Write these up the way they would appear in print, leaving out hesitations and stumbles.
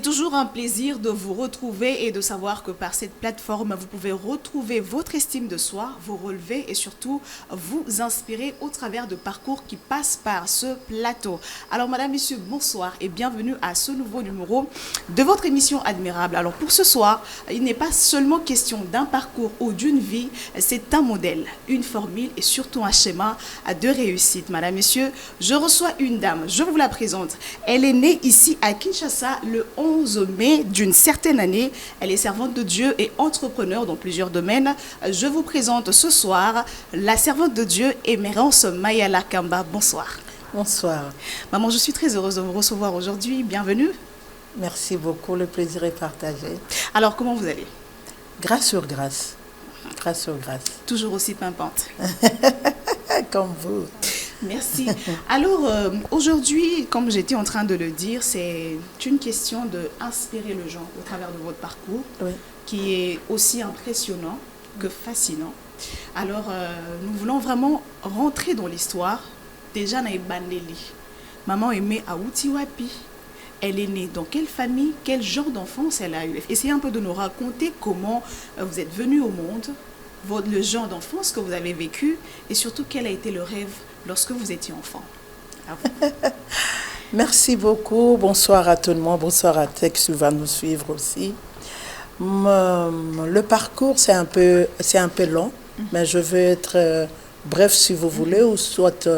toujours un plaisir de vous retrouver et de savoir que par cette plateforme, vous pouvez retrouver votre estime de soi, vous relever et surtout vous inspirer au travers de parcours qui passent par ce plateau. Alors madame, monsieur, bonsoir et bienvenue à ce nouveau numéro de votre émission Admirable. Alors pour ce soir, il n'est pas seulement question d'un parcours ou d'une vie, c'est un modèle, une formule et surtout un schéma de réussite. Madame, monsieur, je reçois une dame, je vous la présente. Elle est née ici à Kinshasa le 11 mai d'une certaine année. Elle est servante de Dieu et entrepreneur dans plusieurs domaines. Je vous présente ce soir la servante de Dieu Emerence Mayala Kamba. Bonsoir. Bonsoir. Maman, je suis très heureuse de vous recevoir aujourd'hui. Bienvenue. Merci beaucoup, le plaisir est partagé. Alors, comment vous allez? Grâce sur grâce. Grâce sur grâce. Toujours aussi pimpante. Comme vous. Merci. Alors, aujourd'hui, comme j'étais en train de le dire, c'est une question d'inspirer le gens au travers de votre parcours, Oui. qui est aussi impressionnant que fascinant. Alors, nous voulons vraiment rentrer dans l'histoire. Déjà, Naï Bandeli. Maman est née à Outiwapi. Elle est née dans quelle famille, quel genre d'enfance elle a eu? Essayez un peu de nous raconter comment vous êtes venue au monde, le genre d'enfance que vous avez vécu et surtout quel a été le rêve lorsque vous étiez enfant. À vous. Merci beaucoup. Bonsoir à tout le monde. Bonsoir à Tex qui va nous suivre aussi. Le parcours, c'est un peu long, mais je vais être bref si vous voulez, ou soit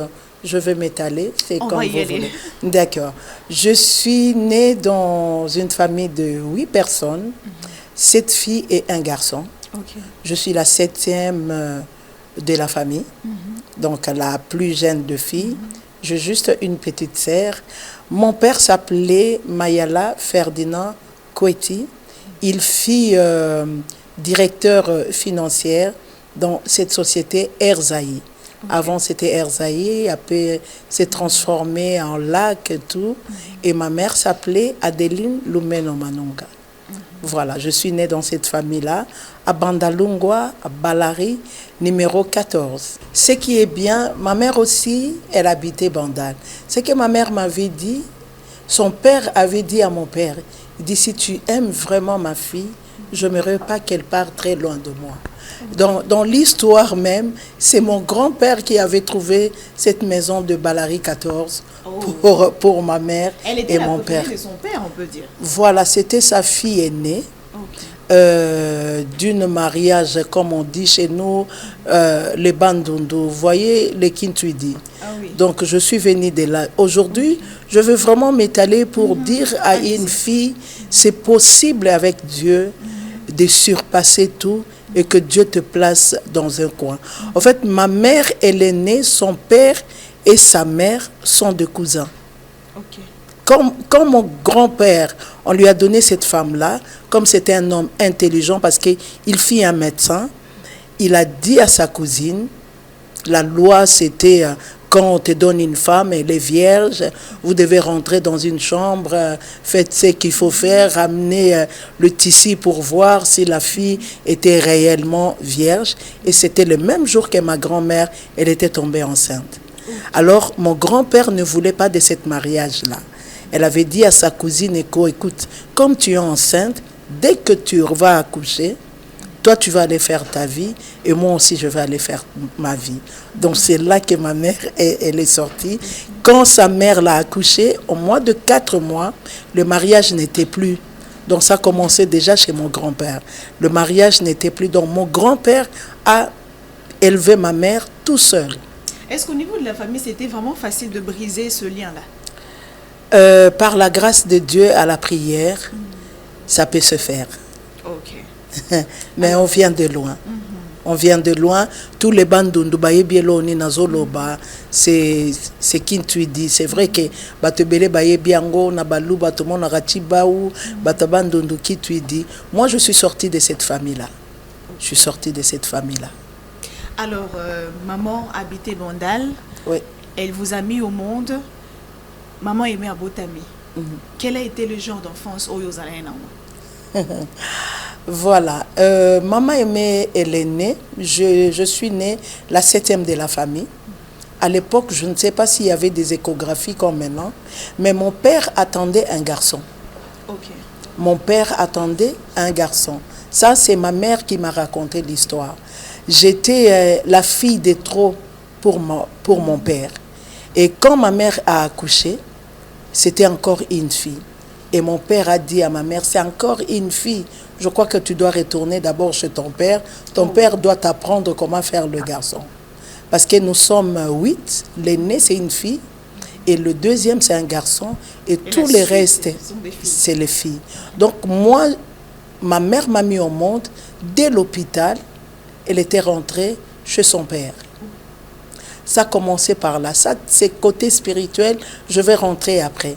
je vais m'étaler. C'est On comme va vous y aller. voulez. D'accord. Je suis née dans une famille de 8 personnes, 7 filles et un garçon. Ok. Je suis la 7e de la famille, donc la plus jeune de filles. J'ai juste une petite sœur. Mon père s'appelait Mayala Ferdinand Koueti. Il fut directeur financier dans cette société Erzaï. Avant, c'était Erzaï, après, c'est transformé en lac et tout. Et ma mère s'appelait Adeline Lumeno Manonga. Voilà, je suis née dans cette famille-là, à Bandalungwa, à Balari, numéro 14. Ce qui est bien, ma mère aussi, elle habitait Bandal. Ce que ma mère m'avait dit, son père avait dit à mon père, il dit, si tu aimes vraiment ma fille, je n'aimerais pas qu'elle parte très loin de moi. Dans l'histoire même, c'est mon grand-père qui avait trouvé cette maison de Balari 14 pour ma mère Elle était et la mon père. préférée de son père, on peut dire. Voilà, c'était sa fille aînée. Ok. D'une mariage, comme on dit chez nous, les Bandundu, vous voyez, les Kintuidi. Ah oui. Donc, je suis venue de là. Aujourd'hui, je veux vraiment m'étaler pour dire à une fille, c'est possible avec Dieu de surpasser tout et que Dieu te place dans un coin. En fait, ma mère, elle est née, son père et sa mère sont deux cousins. Ok. Comme mon grand-père, on lui a donné cette femme-là, comme c'était un homme intelligent parce qu'il fit un médecin, il a dit à sa cousine, la loi c'était quand on te donne une femme, elle est vierge, vous devez rentrer dans une chambre, faites ce qu'il faut faire, ramener le tissu pour voir si la fille était réellement vierge. Et c'était le même jour que ma grand-mère, elle était tombée enceinte. Alors mon grand-père ne voulait pas de ce mariage-là. Elle avait dit à sa cousine Eko, écoute, comme tu es enceinte, dès que tu vas accoucher, toi tu vas aller faire ta vie et moi aussi je vais aller faire ma vie. Donc c'est là que ma mère, elle est sortie. Quand sa mère l'a accouchée, au mois de 4 mois, le mariage n'était plus. Donc ça commençait déjà chez mon grand-père. Le mariage n'était plus. Donc mon grand-père a élevé ma mère tout seul. Est-ce qu'au niveau de la famille, c'était vraiment facile de briser ce lien-là? Par la grâce de Dieu à la prière, ça peut se faire. Ok. Mais on vient de loin. On vient de loin. Tous les bandundu bayebieloni nazoloba, c'est Kintuidi. C'est vrai que batebele bayebiango na balu batomon na ratibaou batabandundu Kintuidi. Moi, je suis sortie de cette famille-là. Je suis sortie de cette famille-là. Alors, maman habitait Bandal. Oui. Elle vous a mis au monde. Maman aimait à Botami. Quel a été le genre d'enfance au Yozalaina? Voilà. Maman aimée, elle est née. Je suis née la 7e de la famille. À l'époque, je ne sais pas s'il y avait des échographies comme maintenant, mais mon père attendait un garçon. Ok. mon père attendait un garçon. Ça, c'est ma mère qui m'a raconté l'histoire. J'étais la fille de trop pour mon père. Et quand ma mère a accouché, c'était encore une fille. Et mon père a dit à ma mère, c'est encore une fille. Je crois que tu dois retourner d'abord chez ton père. Ton père doit t'apprendre comment faire le garçon. Parce que nous sommes 8. L'aîné, c'est une fille. Et le deuxième, c'est un garçon. Et tous les restes, c'est les filles. Donc moi, ma mère m'a mis au monde. Dès l'hôpital, elle était rentrée chez son père. Ça a commencé par là. Ça, c'est côté spirituel. Je vais rentrer après.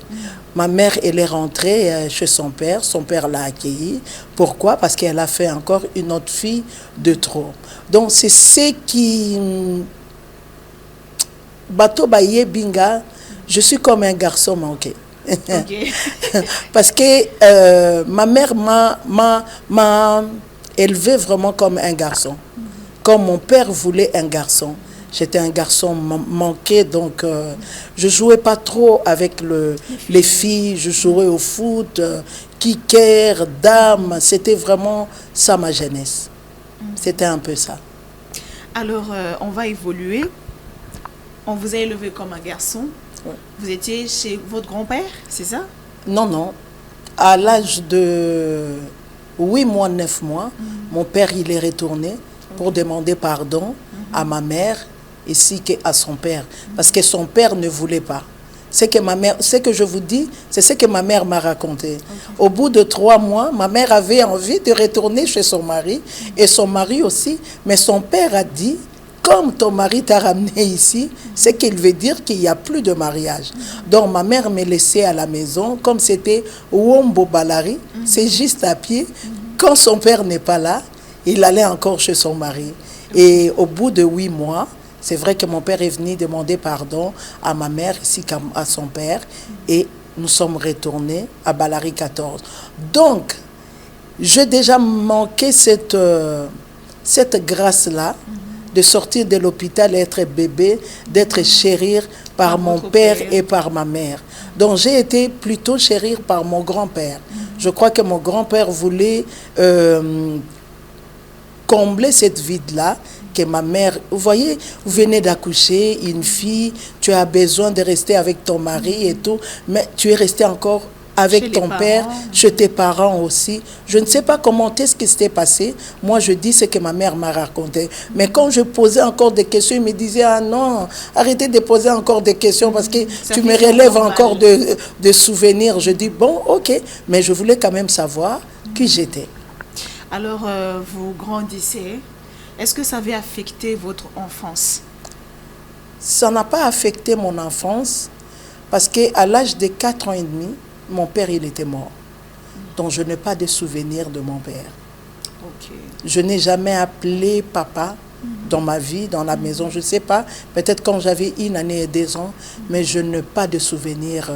Ma mère, elle est rentrée chez son père. Son père l'a accueillie. Pourquoi? Parce qu'elle a fait encore une autre fille de trop. Donc, c'est ce qui... Bato Baye Binga, je suis comme un garçon manqué. Okay. Parce que ma mère m'a élevé vraiment comme un garçon. Comme mon père voulait un garçon. J'étais un garçon manqué, donc je jouais pas trop avec les filles. Je jouais au foot, kicker, dame. C'était vraiment ça ma jeunesse. C'était un peu ça. Alors, on va évoluer. On vous a élevé comme un garçon. Ouais. Vous étiez chez votre grand-père, c'est ça? Non, non. À l'âge de 8 mois, 9 mois, mon père, il est retourné pour demander pardon à ma mère ainsi qu'à son père. Parce que son père ne voulait pas. Ce que je vous dis, c'est ce que ma mère m'a raconté. Okay. Au bout de 3 mois, ma mère avait envie de retourner chez son mari et son mari aussi. Mais son père a dit, comme ton mari t'a ramené ici, c'est qu'il veut dire qu'il n'y a plus de mariage. Donc ma mère me laissait à la maison, comme c'était Wombo Balari, c'est juste à pied. Quand son père n'est pas là, il allait encore chez son mari. Et au bout de 8 mois, c'est vrai que mon père est venu demander pardon à ma mère ainsi qu'à son père. Et nous sommes retournés à Balari 14. Donc, j'ai déjà manqué cette grâce-là de sortir de l'hôpital et être bébé, d'être chéri par mon père et par ma mère. Donc, j'ai été plutôt chéri par mon grand-père. Je crois que mon grand-père voulait combler cette vide-là que ma mère... Vous voyez, vous venez d'accoucher, une fille, tu as besoin de rester avec ton mari et tout, mais tu es resté encore avec ton père, chez tes parents aussi. Je ne sais pas comment est-ce que c'était passé. Moi, je dis ce que ma mère m'a raconté. Mais quand je posais encore des questions, il me disait, ah non, arrêtez de poser encore des questions parce que tu me relèves encore de souvenirs. Je dis, bon, ok, mais je voulais quand même savoir qui j'étais. Alors, vous grandissez. Est-ce que ça avait affecté votre enfance? Ça n'a pas affecté mon enfance parce qu'à l'âge de 4 ans et demi, mon père, il était mort. Donc, je n'ai pas de souvenir de mon père. Okay. Je n'ai jamais appelé papa dans ma vie, dans la maison. Je ne sais pas, peut-être quand j'avais 1 année et 2 ans, mais je n'ai pas de souvenir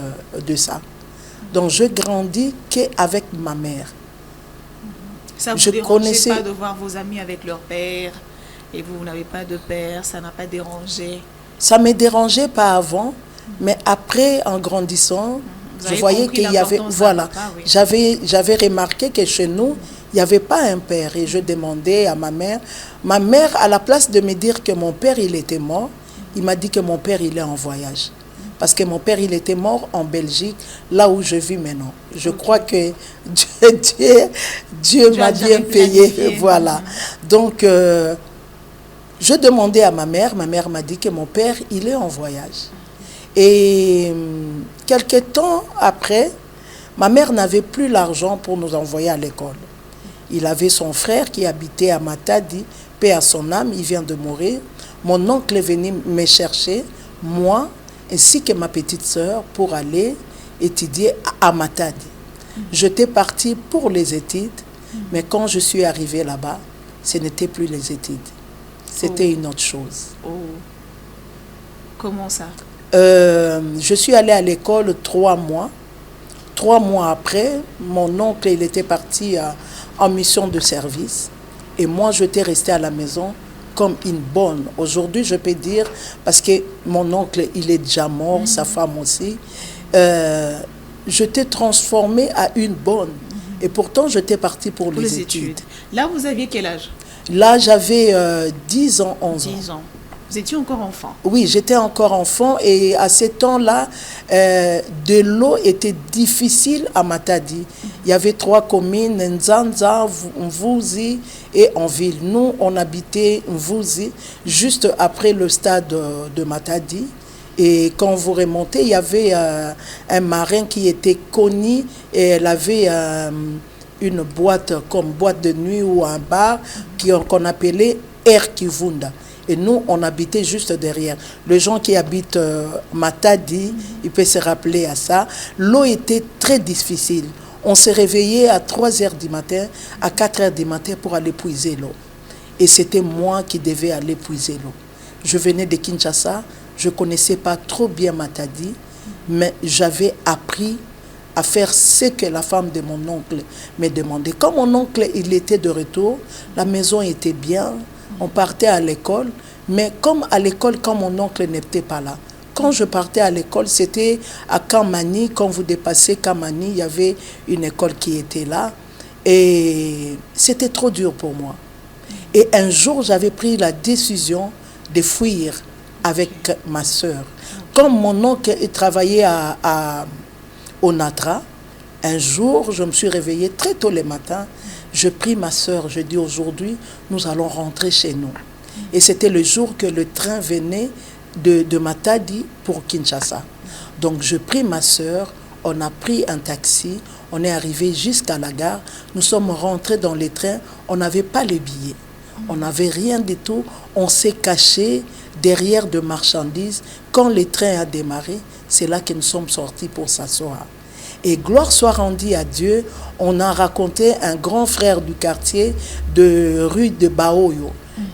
de ça. Donc, je grandis qu'avec ma mère. Ça ne vous dérangeait pas de voir vos amis avec leur père et vous n'avez pas de père, ça n'a pas dérangé? Ça ne me dérangeait pas avant, mais après, en grandissant, je voyais qu'il y avait... Voilà, oui. J'avais remarqué que chez nous, il n'y avait pas un père. Et je demandais à ma mère, à la place de me dire que mon père, il était mort, il m'a dit que mon père, il est en voyage. Parce que mon père, il était mort en Belgique, là où je vis maintenant. Je crois que Dieu m'a bien payé. Voilà. Donc, je demandais à ma mère m'a dit que mon père, il est en voyage. Et quelques temps après, ma mère n'avait plus l'argent pour nous envoyer à l'école. Il avait son frère qui habitait à Matadi, paix à son âme, il vient de mourir. Mon oncle est venu me chercher, moi, ainsi que ma petite sœur, pour aller étudier à Matadi. J'étais partie pour les études, mais quand je suis arrivée là-bas, ce n'était plus les études. C'était une autre chose. Oh. Comment ça? Je suis allée à l'école 3 mois. 3 mois après, mon oncle, il était parti en mission de service. Et moi, j'étais restée à la maison comme une bonne. Aujourd'hui, je peux dire, parce que mon oncle, il est déjà mort, sa femme aussi. Je t'ai transformée à une bonne. Et pourtant, j'étais partie pour les études. Là, vous aviez quel âge? Là, j'avais 10 ans, 11 ans. 10 ans. Vous étiez encore enfant? Oui, j'étais encore enfant et à ce temps-là, de l'eau était difficile à Matadi. Il y avait 3 communes, Nzanza, Mvouzi et Enville. Nous, on habitait Mvouzi, juste après le stade de Matadi. Et quand vous remontez, il y avait un marin qui était connu et elle avait une boîte comme boîte de nuit ou un bar qu'on appelait Air Kivunda. Et nous, on habitait juste derrière. Les gens qui habitent Matadi, ils peuvent se rappeler à ça. L'eau était très difficile. On se réveillait à 3 heures du matin, à 4 heures du matin pour aller puiser l'eau. Et c'était moi qui devais aller puiser l'eau. Je venais de Kinshasa, je ne connaissais pas trop bien Matadi, mais j'avais appris à faire ce que la femme de mon oncle me demandait. Quand mon oncle il était de retour, la maison était bien, on partait à l'école, mais comme à l'école, quand mon oncle n'était pas là, quand je partais à l'école, c'était à Kamani. Quand vous dépassez Kamani, il y avait une école qui était là. Et c'était trop dur pour moi. Et un jour, j'avais pris la décision de fuir avec ma soeur. Comme mon oncle travaillait à Onatra, un jour, je me suis réveillée très tôt le matin. Je prie ma soeur, je dis aujourd'hui, nous allons rentrer chez nous. Et c'était le jour que le train venait de Matadi pour Kinshasa. Donc je prie ma soeur, on a pris un taxi, on est arrivé jusqu'à la gare, nous sommes rentrés dans le train, on n'avait pas les billets, on n'avait rien du tout, on s'est caché derrière de marchandises. Quand le train a démarré, c'est là que nous sommes sortis pour s'asseoir. Et gloire soit rendue à Dieu, on a raconté un grand frère du quartier de rue de Baoyo.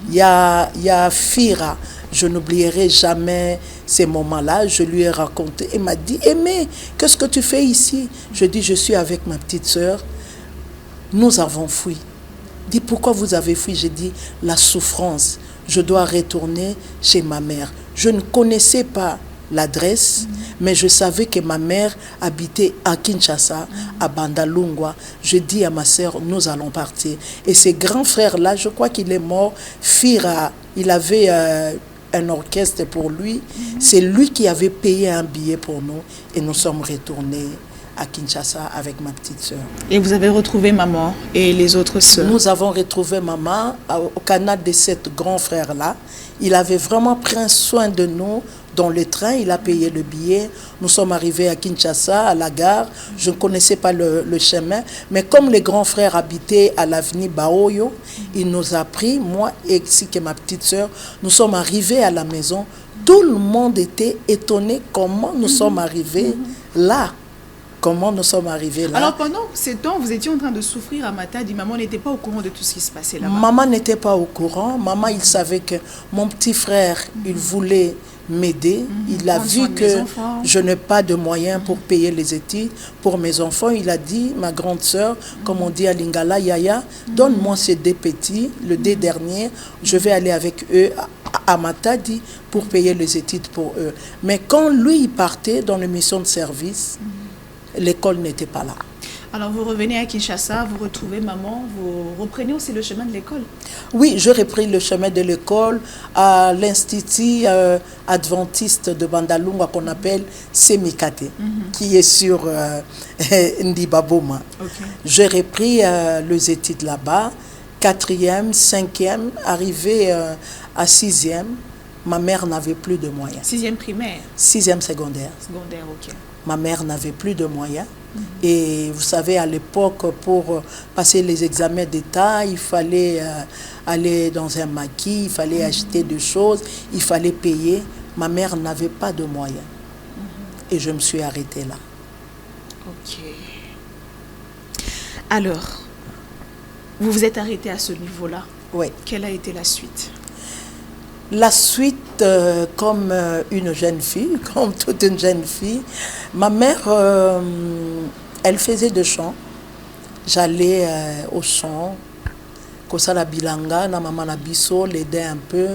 Il y a Fira, je n'oublierai jamais ces moments-là. Je lui ai raconté, il m'a dit, Aimé, qu'est-ce que tu fais ici? Je dis, je suis avec ma petite sœur, nous avons fui. Il dit, pourquoi vous avez fui? J'ai dit, la souffrance, je dois retourner chez ma mère. Je ne connaissais pas l'adresse, mais je savais que ma mère habitait à Kinshasa, à Bandalungwa. Je dis à ma sœur, nous allons partir. Et ce grand frère-là, je crois qu'il est mort, Fira, il avait un orchestre pour lui. C'est lui qui avait payé un billet pour nous et nous sommes retournés à Kinshasa avec ma petite sœur. Et vous avez retrouvé maman et les autres sœurs? Nous avons retrouvé maman au canal de ce grand frère-là. Il avait vraiment pris soin de nous dans le train, il a payé le billet. Nous sommes arrivés à Kinshasa, à la gare. Je ne connaissais pas le chemin, mais comme les grands frères habitaient à l'avenue Baoyo, il nous a pris, moi et ainsi que ma petite sœur, nous sommes arrivés à la maison. Tout le monde était étonné comment nous sommes arrivés là. Comment nous sommes arrivés là. Alors pendant ces temps, vous étiez en train de souffrir à Matadi. Maman n'était pas au courant de tout ce qui se passait là-bas? Maman n'était pas au courant. Maman, il savait que mon petit frère, il voulait m'aider. Il a vu que je n'ai pas de moyens pour payer les études pour mes enfants. Il a dit, ma grande sœur, comme on dit à Lingala, Yaya, donne-moi ces 2 petits, le 2 derniers, je vais aller avec eux à Matadi pour payer les études pour eux. Mais quand lui, il partait dans les missions de service, l'école n'était pas là. Alors vous revenez à Kinshasa, vous retrouvez maman, vous reprenez aussi le chemin de l'école? Oui, je repris le chemin de l'école à l'Institut adventiste de Bandalungwa qu'on appelle Semikate, qui est sur Ndibaboma. J'ai repris les études là-bas, 4e, 5e, arrivé à 6e. Ma mère n'avait plus de moyens. 6e primaire? 6e secondaire. Secondaire, ok. Ma mère n'avait plus de moyens. Et vous savez, à l'époque, pour passer les examens d'État, il fallait aller dans un maquis, il fallait acheter des choses, il fallait payer. Ma mère n'avait pas de moyens. Et je me suis arrêtée là. Ok. Alors, vous vous êtes arrêtée à ce niveau-là? Oui. Quelle a été la suite? La suite, comme une jeune fille, comme toute une jeune fille, ma mère, elle faisait de chant. J'allais au chant, Kosala Bilanga, na maman Nabiso, l'aider un peu.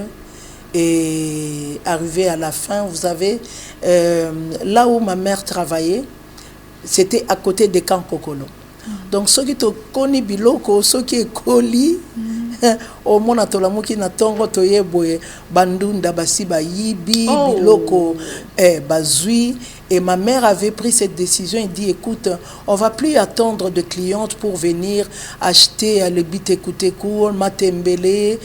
Et arrivé à la fin, vous savez, là où ma mère travaillait, c'était à côté des camps Kokolo. Donc, ceux qui te connaissent biloko, ceux qui collent, au mona tolamuki na tongo toyeboye bandunda basi ba yibi biloko bazui. Et ma mère avait pris cette décision. Elle dit, écoute, on va plus attendre de clientes pour venir acheter le bitekuteku, matembele,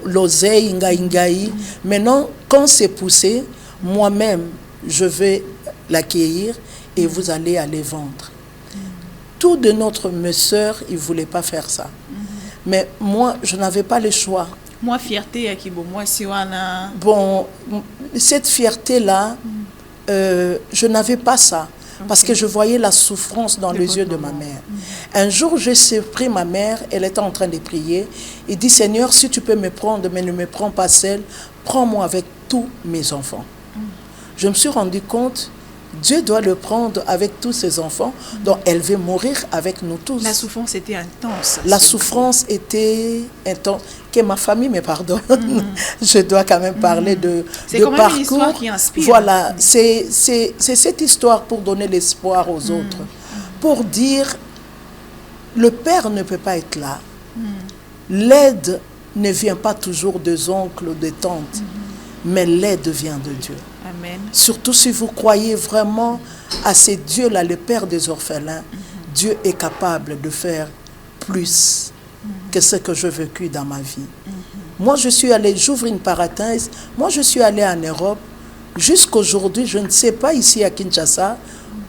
l'oseille, ingaï. Maintenant, quand c'est poussé, moi-même, je vais l'accueillir et vous allez aller vendre. Tout de notre sœur, il ne voulait pas faire ça. Mais moi, je n'avais pas le choix. Moi, fierté, moi, si on a... Bon, cette fierté-là, je n'avais pas ça. Parce que je voyais la souffrance dans les yeux de ma mère. Un jour, j'ai pris ma mère, elle était en train de prier. Et dit, Seigneur, si tu peux me prendre, mais ne me prends pas seule, prends-moi avec tous mes enfants. Je me suis rendu compte, Dieu doit le prendre avec tous ses enfants, donc elle veut mourir avec nous tous. La souffrance était intense. La souffrance était intense. Que ma famille me pardonne. Je dois quand même parler de quand même parcours. Une histoire qui inspire. Voilà, c'est cette histoire pour donner l'espoir aux autres. Pour dire, le père ne peut pas être là. L'aide ne vient pas toujours des oncles ou des tantes, mais l'aide vient de Dieu. Amen. Surtout si vous croyez vraiment à ce Dieu-là, le Père des orphelins, Dieu est capable de faire plus que ce que j'ai vécu dans ma vie. Moi, je suis allée, j'ouvre une parenthèse, moi, je suis allée en Europe. Jusqu'aujourd'hui, je ne sais pas ici à Kinshasa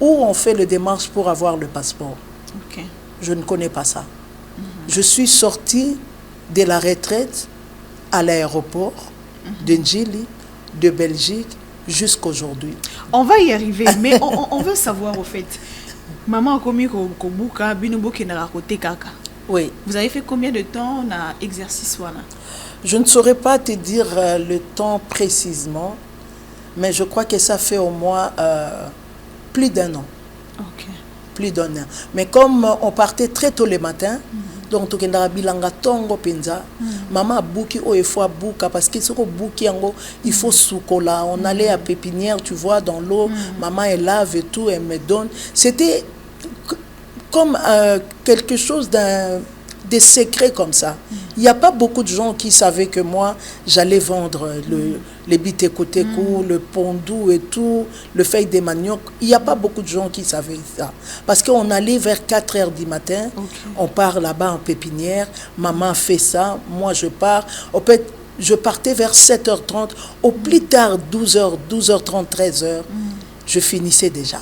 où on fait le démarche pour avoir le passeport. Okay. Je ne connais pas ça. Je suis sortie de la retraite à l'aéroport de Njili, de Belgique, jusqu'aujourd'hui. On va y arriver, mais on veut savoir au fait. Maman a commis Kobuka, Binubuki na côté kaka. Oui. Vous avez fait combien de temps dans l'exercice voilà? Je ne saurais pas te dire le temps précisément, mais je crois que ça fait au moins plus d'1 an. Okay. Plus d'1 an. Mais comme on partait très tôt le matin, donc tokendaka bilanga tongo penza, maman a bouki o fois bouka parce que soko bouki yango il faut soukola. On allait à pépinière, tu vois, dans l'eau, maman elle lave et tout, elle me donne. C'était comme quelque chose des secrets comme ça. Il n'y a pas beaucoup de gens qui savaient que moi, j'allais vendre les bitekuteku, le pondou et tout, le feuille de manioc. Il n'y a pas beaucoup de gens qui savaient ça. Parce qu'on allait vers 4 heures du matin, on part là-bas en pépinière, maman fait ça, moi je pars. En fait, je partais vers 7h30, au plus tard 12h, 12h30, 13h, je finissais déjà.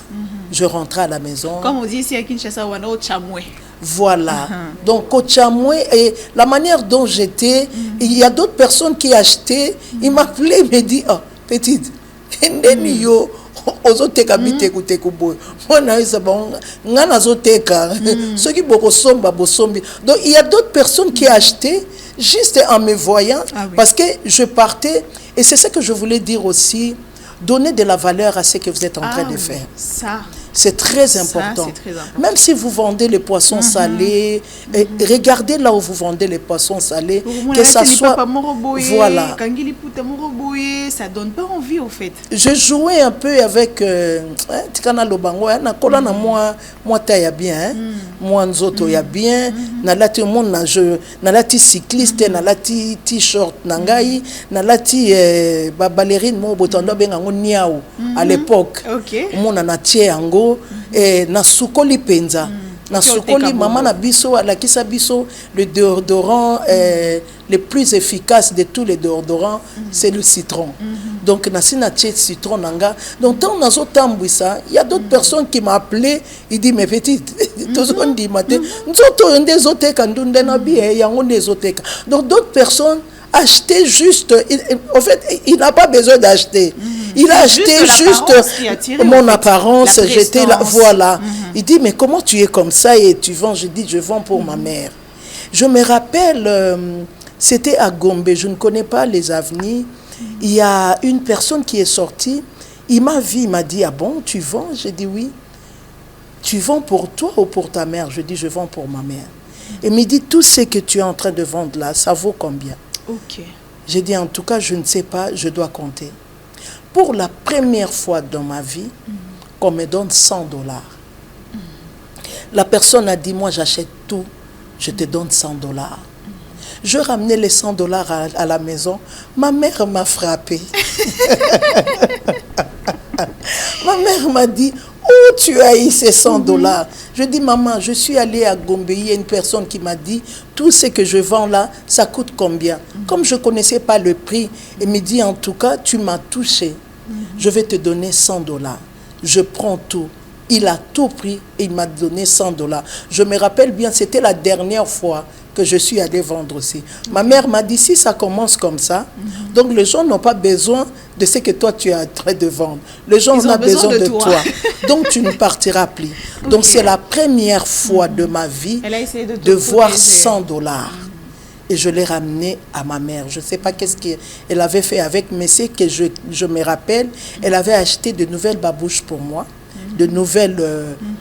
Je rentrais à la maison. Comme on dit ici à Kinshasa, on a au Chamoué. Voilà. Donc, au Chamoué, et la manière dont j'étais, il y a d'autres personnes qui achetaient, ils m'appelaient, ils me disent, oh, petite, yo, ozoteka bitekuteku boy. Moi, naïsa bon, ngana zoteka. Ceux qui bokosomba bosombi. Donc, il y a d'autres personnes qui achetaient juste en me voyant, parce que je partais, et c'est ce que je voulais dire aussi. Donnez de la valeur à ce que vous êtes en train de faire. Ça. C'est très important. Même si vous vendez les poissons salés, regardez là où vous vendez les poissons salés, que ça soit... Voilà. Ça donne pas envie au fait. Je jouais un peu avec... Tikana Lobango, nakola na moi taille bien, moi nzoto ya bien, nalati mon nalati cycliste, nalati t-shirt nangai, nalati ballerine mo botondo benga niao à l'époque. Mon natie ango na sukoli penza. Na sukoli maman na biso alakisa biso le déodorant le plus efficace de tous les déodorants, c'est le citron. Donc na sinatie citron nanga. Donc tant nazo tambwisa, il y a d'autres personnes qui m'appelaient, ils disent mais petite, tous on dit matin, nzoto ndezoteka ndunde na bien yango ndezoteka. Donc d'autres personnes acheter juste, en fait, il n'a pas besoin d'acheter. Il a acheté juste mon apparence, j'étais là, voilà. Il dit, mais comment tu es comme ça et tu vends? Je dis, je vends pour ma mère. Je me rappelle, c'était à Gombe, je ne connais pas les avenirs. Il y a une personne qui est sortie, il m'a vu, il m'a dit, ah bon, tu vends? J'ai dit, oui. Tu vends pour toi ou pour ta mère? Je dis, je vends pour ma mère. Il me dit, tout ce que tu es en train de vendre là, ça vaut combien? Ok. J'ai dit, en tout cas, je ne sais pas, je dois compter. Pour la première fois dans ma vie, qu'on me donne $100. La personne a dit, moi j'achète tout, je te donne $100. Je ramenais les $100 à la maison. Ma mère m'a frappé. Ma mère m'a dit, où tu as eu ces $100? Je dis, maman, je suis allée à Gombe, il y a une personne qui m'a dit, tout ce que je vends là, ça coûte combien? Comme je ne connaissais pas le prix, elle me dit, en tout cas, tu m'as touché. Je vais te donner $100. Je prends tout. Il a tout pris et il m'a donné $100. Je me rappelle bien, c'était la dernière fois que je suis allée vendre aussi. Ma mère m'a dit, si ça commence comme ça, donc les gens n'ont pas besoin de ce que toi tu es en train de vendre. Les gens ont besoin de toi. Donc tu ne partiras plus. Donc c'est la première fois de ma vie de voir $100. Et je l'ai ramené à ma mère. Je ne sais pas qu'est-ce qu'elle avait fait avec, mais c'est que je me rappelle, elle avait acheté de nouvelles babouches pour moi, de nouvelles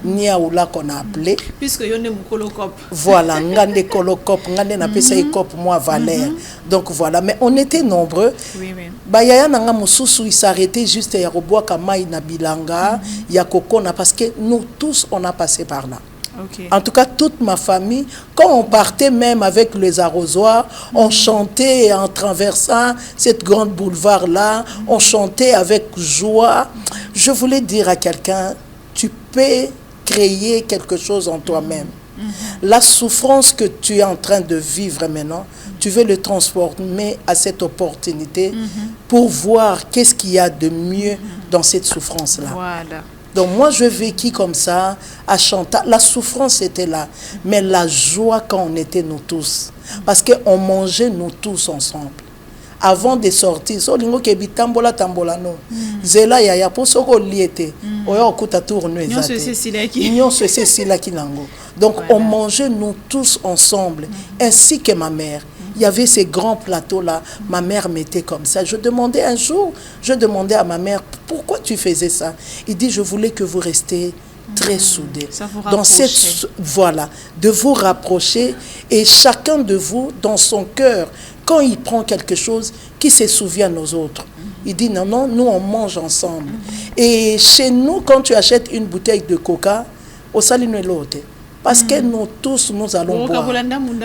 niaoula qu'on a appelées. Puisque y a un colocop. Voilà, ngande colocop, ngande na pesa cop moi Valère. Donc voilà, mais on était nombreux. Oui, oui. Bayaya nanga mususu il s'arrêtait juste à Roboa Kamai na Bilanga, Yakokona, parce que nous tous on a passé par là. Okay. En tout cas, toute ma famille, quand on partait même avec les arrosoirs, on chantait en traversant cette grande boulevard-là, on chantait avec joie. Je voulais dire à quelqu'un, tu peux créer quelque chose en toi-même. La souffrance que tu es en train de vivre maintenant, tu veux le transformer à cette opportunité pour voir qu'est-ce qu'il y a de mieux dans cette souffrance-là. Voilà. Donc moi, je vécu comme ça, à chanter. La souffrance était là, mais la joie quand on était nous tous. Parce qu'on mangeait nous tous ensemble. Avant de sortir, so lingo kebi tambola tambola no. Zela ya ya po soko liete. Oya okuta tourne ezate. Nyon se sila ki nango. Donc on mangeait nous tous ensemble, ainsi que ma mère. Il y avait ces grands plateaux-là. Ma mère mettait comme ça. Je demandais un jour, à ma mère, pourquoi tu faisais ça? Il dit, je voulais que vous restiez très soudés. Dans cette, voilà, de vous rapprocher. Et chacun de vous, dans son cœur, quand il prend quelque chose, qui se souvienne aux autres. Il dit, non, non, nous on mange ensemble. Et chez nous, quand tu achètes une bouteille de coca, au salino l'autre. Parce que nous tous, nous allons boire.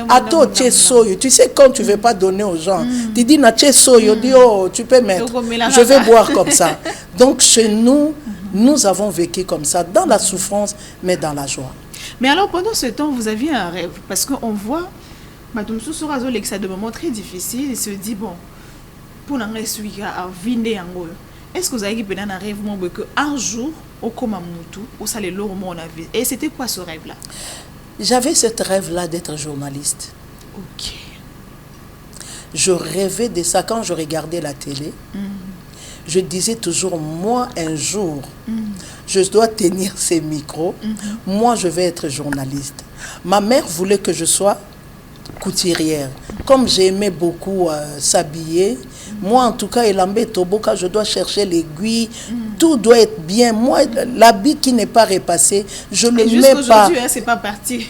Ato soyo. Tu sais, quand tu ne veux pas donner aux gens, tu dis, na soyo, dis, oh, tu peux mettre. Je vais boire comme ça. Donc, chez nous, nous avons vécu comme ça, dans la souffrance, mais dans la joie. Mais alors, pendant ce temps, vous aviez un rêve. Parce qu'on voit, que ça de moments très difficiles, il se dit, bon, pour n'en suivre à vinde en est-ce que vous avez un rêve qu'un jour, au Komamutu, au Salé on a vu? Et c'était quoi ce rêve-là? J'avais ce rêve-là d'être journaliste. Ok. Je rêvais de ça quand je regardais la télé. Je disais toujours, moi, un jour, je dois tenir ces micros. Moi, je vais être journaliste. Ma mère voulait que je sois couturière. Comme j'aimais beaucoup s'habiller, moi en tout cas, Elambé Toboka, je dois chercher l'aiguille, tout doit être bien. Moi, l'habit qui n'est pas repassé, je ne le mets pas. Aujourd'hui, c'est pas parti.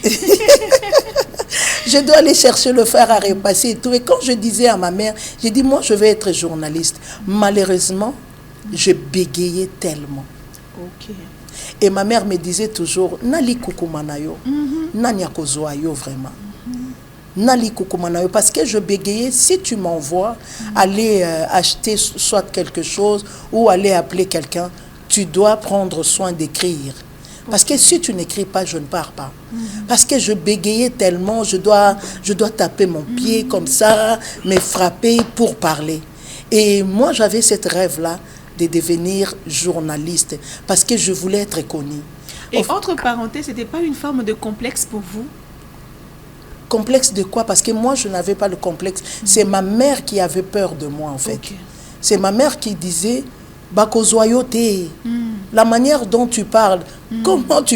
Je dois aller chercher le fer à repasser et tout. Et quand je disais à ma mère, j'ai dit, moi je vais être journaliste. Malheureusement, je bégayais tellement. Ok. Et ma mère me disait toujours, Nali kukumanayo, nani akozoayo vraiment. Nali kukumanayo, parce que je bégayais, si tu m'envoies aller acheter soit quelque chose ou aller appeler quelqu'un, tu dois prendre soin d'écrire. Parce que si tu n'écris pas, je ne pars pas. Parce que je bégayais tellement, je dois taper mon pied comme ça, me frapper pour parler. Et moi, j'avais ce rêve-là de devenir journaliste parce que je voulais être connue. Et entre parenthèses, ce n'était pas une forme de complexe pour vous? Complexe de quoi? Parce que moi, je n'avais pas le complexe. C'est ma mère qui avait peur de moi, en fait. Okay. C'est ma mère qui disait, Bakozoyote, la manière dont tu parles, comment tu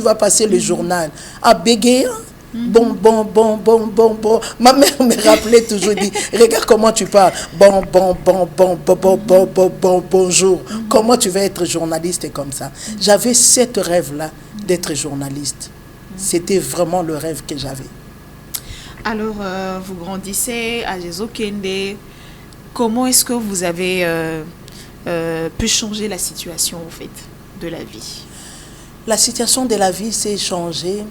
vas passer le journal? À bégayer? Bon. Ma mère me rappelait toujours, dit, regarde comment tu parles. Bonjour. Comment tu vas être journaliste et comme ça? J'avais ce rêve-là d'être journaliste. C'était vraiment le rêve que j'avais. Alors, vous grandissez à Jésus-Kende. Comment est-ce que vous avez pu changer la situation, en fait, de la vie? La situation de la vie s'est changée.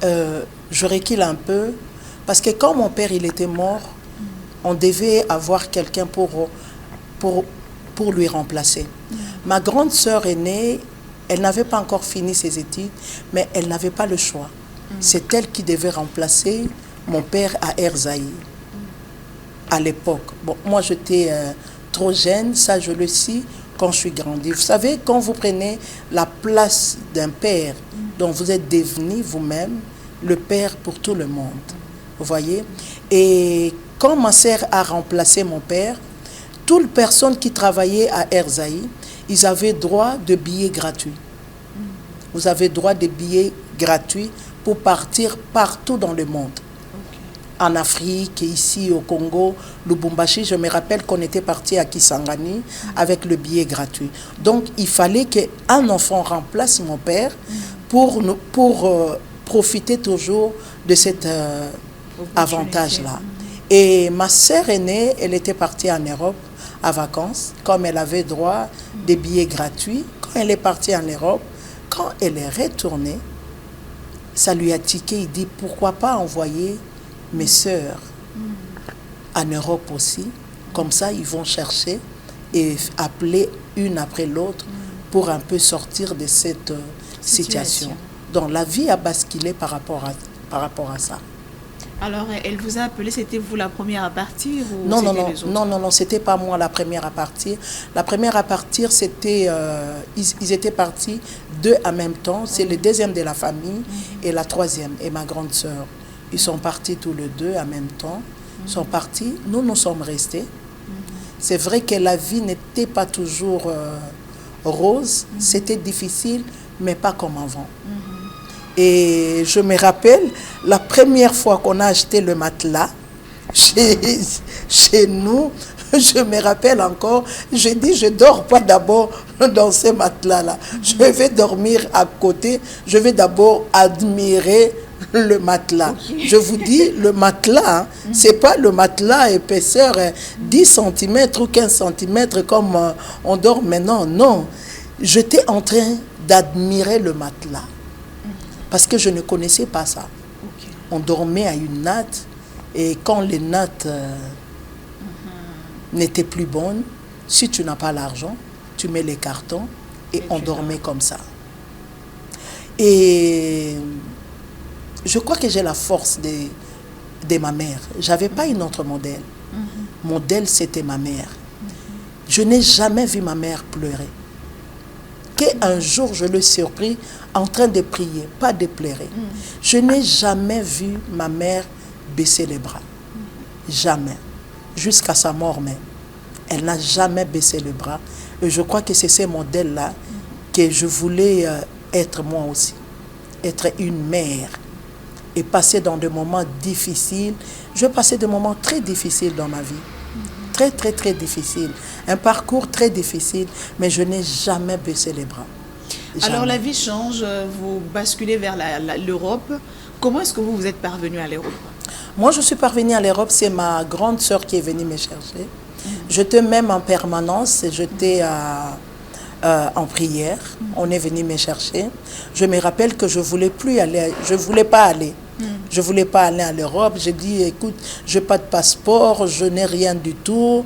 Je recule un peu. Parce que quand mon père il était mort, on devait avoir quelqu'un pour lui remplacer. Ma grande sœur aînée, elle n'avait pas encore fini ses études, mais elle n'avait pas le choix. C'est elle qui devait remplacer mon père à Erzaï, à l'époque. Bon, moi, j'étais trop jeune, ça je le sais quand je suis grandie. Vous savez, quand vous prenez la place d'un père dont vous êtes devenu vous-même le père pour tout le monde, vous voyez. Et quand ma sœur a remplacé mon père, toutes les personnes qui travaillaient à Erzaï, ils avaient droit de billets gratuits. Vous avez droit de billets gratuits pour partir partout dans le monde. En Afrique, ici au Congo, Lubumbashi, je me rappelle qu'on était parti à Kisangani avec le billet gratuit. Donc, il fallait qu'un enfant remplace mon père pour profiter toujours de cet avantage-là. Et ma sœur aînée, elle était partie en Europe à vacances, comme elle avait droit des billets gratuits. Quand elle est partie en Europe, quand elle est retournée, ça lui a tiqué. Il dit, pourquoi pas envoyer mes sœurs en Europe aussi, comme ça ils vont chercher et appeler une après l'autre pour un peu sortir de cette situation. Donc la vie a basculé par rapport à ça. Alors elle vous a appelé, c'était vous la première à partir ou non, c'était pas moi la première à partir. La première à partir, c'était ils étaient partis deux en même temps. C'est le deuxième de la famille et la troisième et ma grande sœur. Ils sont partis tous les deux en même temps. Ils sont partis. Nous sommes restés. C'est vrai que la vie n'était pas toujours rose. C'était difficile, mais pas comme avant. Et je me rappelle, la première fois qu'on a acheté le matelas chez nous, je me rappelle encore, j'ai dit, je ne dors pas d'abord dans ce matelas-là. Je vais dormir à côté. Je vais d'abord admirer le matelas. Je vous dis, le matelas, c'est pas le matelas épaisseur 10 cm ou 15 cm comme on dort maintenant. Non, j'étais en train d'admirer le matelas parce que je ne connaissais pas ça. On dormait à une natte et quand les nattes n'étaient plus bonnes, si tu n'as pas l'argent, tu mets les cartons et on dormait comme ça. Et je crois que j'ai la force de ma mère. Je n'avais pas une autre modèle. Modèle, c'était ma mère. Je n'ai jamais vu ma mère pleurer. Qu'un jour, je l'ai surpris en train de prier, pas de pleurer. Je n'ai jamais vu ma mère baisser les bras. Jamais. Jusqu'à sa mort même. Elle n'a jamais baissé les bras. Et je crois que c'est ces modèles-là que je voulais être moi aussi. Être une mère. Et passer dans des moments difficiles. Je passais des moments très difficiles dans ma vie. Très, très, très difficiles. Un parcours très difficile, mais je n'ai jamais baissé les bras. Jamais. Alors la vie change, vous basculez vers l'Europe. Comment est-ce que vous êtes parvenu à l'Europe? Moi, je suis parvenue à l'Europe, c'est ma grande sœur qui est venue me chercher. J'étais même en permanence, j'étais en prière. On est venu me chercher. Je me rappelle que je ne voulais plus aller, je ne voulais pas aller. Je ne voulais pas aller à l'Europe. J'ai dit, écoute, je n'ai pas de passeport, je n'ai rien du tout.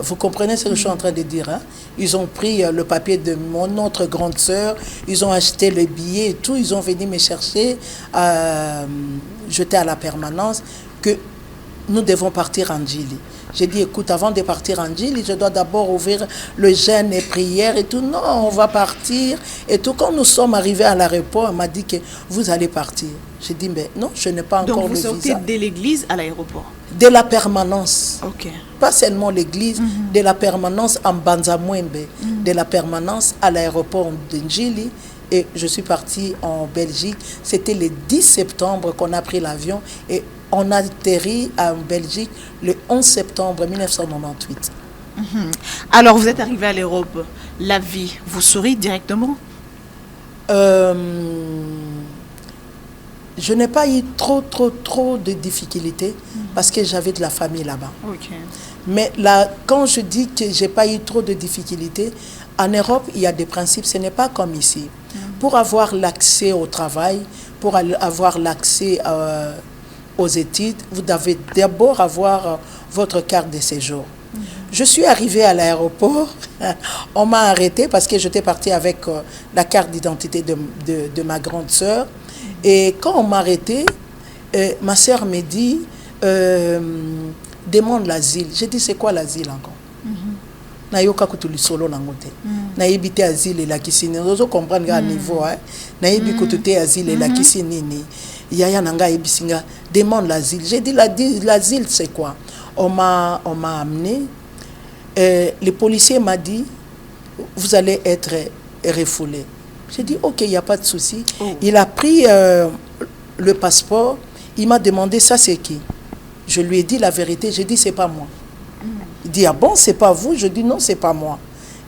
Vous comprenez ce que je suis en train de dire, hein? Ils ont pris le papier de mon autre grande sœur, ils ont acheté le billet et tout, ils ont venu me chercher. J'étais à la permanence que nous devons partir en Djili. J'ai dit, écoute, avant de partir en Djili, je dois d'abord ouvrir le jeûne et prière et tout. Non, on va partir. Et tout, quand nous sommes arrivés à l'aéroport, elle m'a dit que vous allez partir. J'ai dit, mais non, je n'ai pas encore le visa. Donc vous sortez de l'église à l'aéroport? De la permanence. Ok. Pas seulement l'église, de la permanence en Banzamwembe, de la permanence à l'aéroport de Djili. Et je suis partie en Belgique. C'était le 10 septembre qu'on a pris l'avion et on a atterri en Belgique le 11 septembre 1998. Alors, vous êtes arrivé à l'Europe. La vie, vous sourit directement? Je n'ai pas eu trop de difficultés parce que j'avais de la famille là-bas. Okay. Mais là, quand je dis que je n'ai pas eu trop de difficultés, En Europe, il y a des principes, ce n'est pas comme ici. Pour avoir l'accès au travail, pour avoir l'accès aux études, vous devez d'abord avoir votre carte de séjour. Je suis arrivée à l'aéroport, on m'a arrêtée parce que j'étais partie avec la carte d'identité de ma grande sœur. Et quand on m'a arrêtée, ma sœur me dit, demande l'asile. J'ai dit, c'est quoi l'asile encore? Nayoka kutuli solo nangote. Naibite asile et la kisini. Vous comprenez à niveau. Naibi kutute asile et la kisini. Yaya nanga ebisinga demande l'asile. J'ai dit, l'asile c'est quoi? On m'a amené. Le policier m'a dit, vous allez être refoulé. J'ai dit, ok, il n'y a pas de souci. Il a pris le passeport. Il m'a demandé, ça c'est qui? Je lui ai dit la vérité. J'ai dit, c'est pas moi. Il dit, ah bon, c'est pas vous? Je dis, non, c'est pas moi.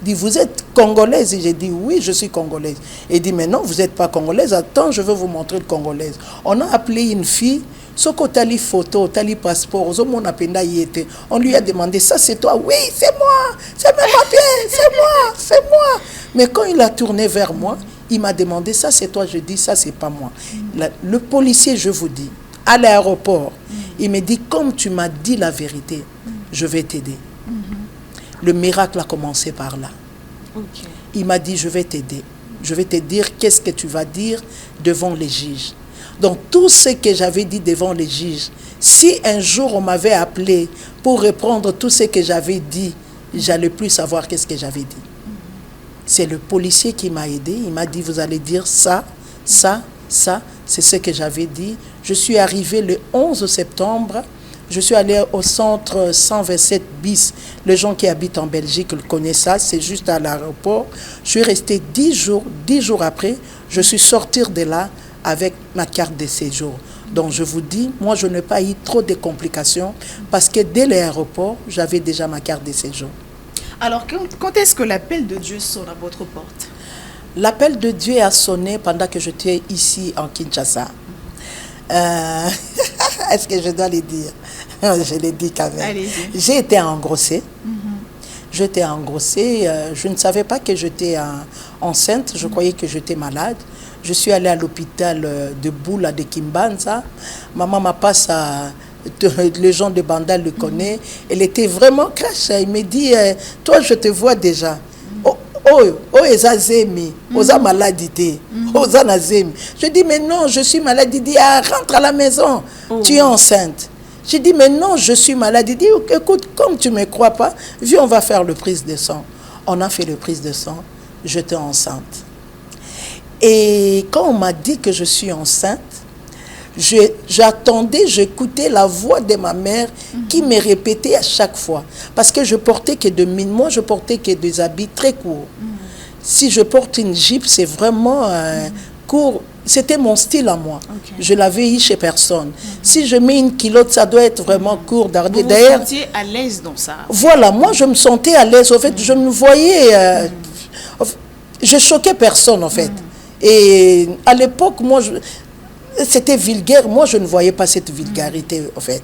Il dit, vous êtes congolaise? Et j'ai dit, oui, je suis congolaise. Il dit, mais non, vous n'êtes pas congolaise. Attends, je veux vous montrer le congolaise. On a appelé une fille. Sokotali photo, tali passeport, on lui a demandé, ça c'est toi? Oui, c'est moi, c'est mes papiers, c'est moi. Mais quand il a tourné vers moi, il m'a demandé, ça c'est toi? Je dis, ça c'est pas moi. Le policier, je vous dis, à l'aéroport, il me dit, comme tu m'as dit la vérité, je vais t'aider. Le miracle a commencé par là. Il m'a dit, je vais t'aider. Je vais te dire qu'est-ce que tu vas dire devant les juges. Donc, tout ce que j'avais dit devant les juges, si un jour on m'avait appelé pour reprendre tout ce que j'avais dit, j'allais plus savoir qu'est-ce que j'avais dit. C'est le policier qui m'a aidé. Il m'a dit, vous allez dire ça, ça, ça. C'est ce que j'avais dit. Je suis arrivé le 11 septembre. Je suis allé au centre 127 bis. Les gens qui habitent en Belgique le connaissent ça. C'est juste à l'aéroport. Je suis resté 10 jours. 10 jours après, je suis sorti de là avec ma carte de séjour. Donc je vous dis, moi je n'ai pas eu trop de complications parce que dès l'aéroport, j'avais déjà ma carte de séjour. Alors quand est-ce que l'appel de Dieu sonne à votre porte? L'appel de Dieu a sonné pendant que j'étais ici en Kinshasa. Est-ce que je dois le dire? Je l'ai dit quand même. Allez-y. J'ai été engrossée. J'étais engrossée. Je ne savais pas que j'étais enceinte. Je croyais que j'étais malade. Je suis allée à l'hôpital de Boula de Kimbanza. Maman m'a passé les gens de Bandal le connaissent. Elle était vraiment crash. Il me dit, toi je te vois déjà. Ezazemi, oza maladité, oza nazemi. Je dis, mais non, je suis malade. Il dit, ah, rentre à la maison, tu es enceinte. Je dis, mais non, je suis malade. Il dit, écoute, comme tu ne me crois pas, viens, on va faire le prise de sang. On a fait le prise de sang, j'étais enceinte. Et quand on m'a dit que je suis enceinte, j'attendais, j'écoutais la voix de ma mère qui me répétait à chaque fois. Parce que je portais que moi je portais que des habits très courts. Si je porte une jupe, c'est vraiment court. C'était mon style à moi. Je l'avais eu chez personne. Si je mets une culotte, ça doit être vraiment court. Vous vous sentiez à l'aise dans ça? Voilà, moi je me sentais à l'aise. En fait, je me voyais... je choquais personne, en fait. Et à l'époque, moi... C'était vulgaire. Moi, je ne voyais pas cette vulgarité, en fait.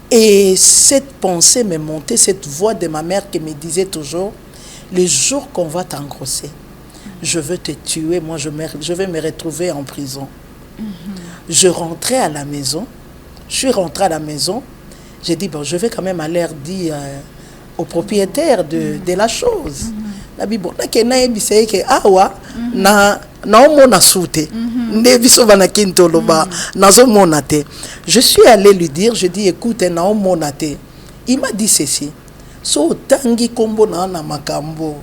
Et cette pensée me montait, cette voix de ma mère qui me disait toujours, le jour qu'on va t'engrosser, je veux te tuer, moi, je vais me retrouver en prison. Je rentrais à la maison. Je suis rentrée à la maison. J'ai dit, bon, je vais quand même aller dire au propriétaire de la chose. Je suis allé lui dire, je dis, écoute, il m'a dit ceci. So tangi kombo na makambo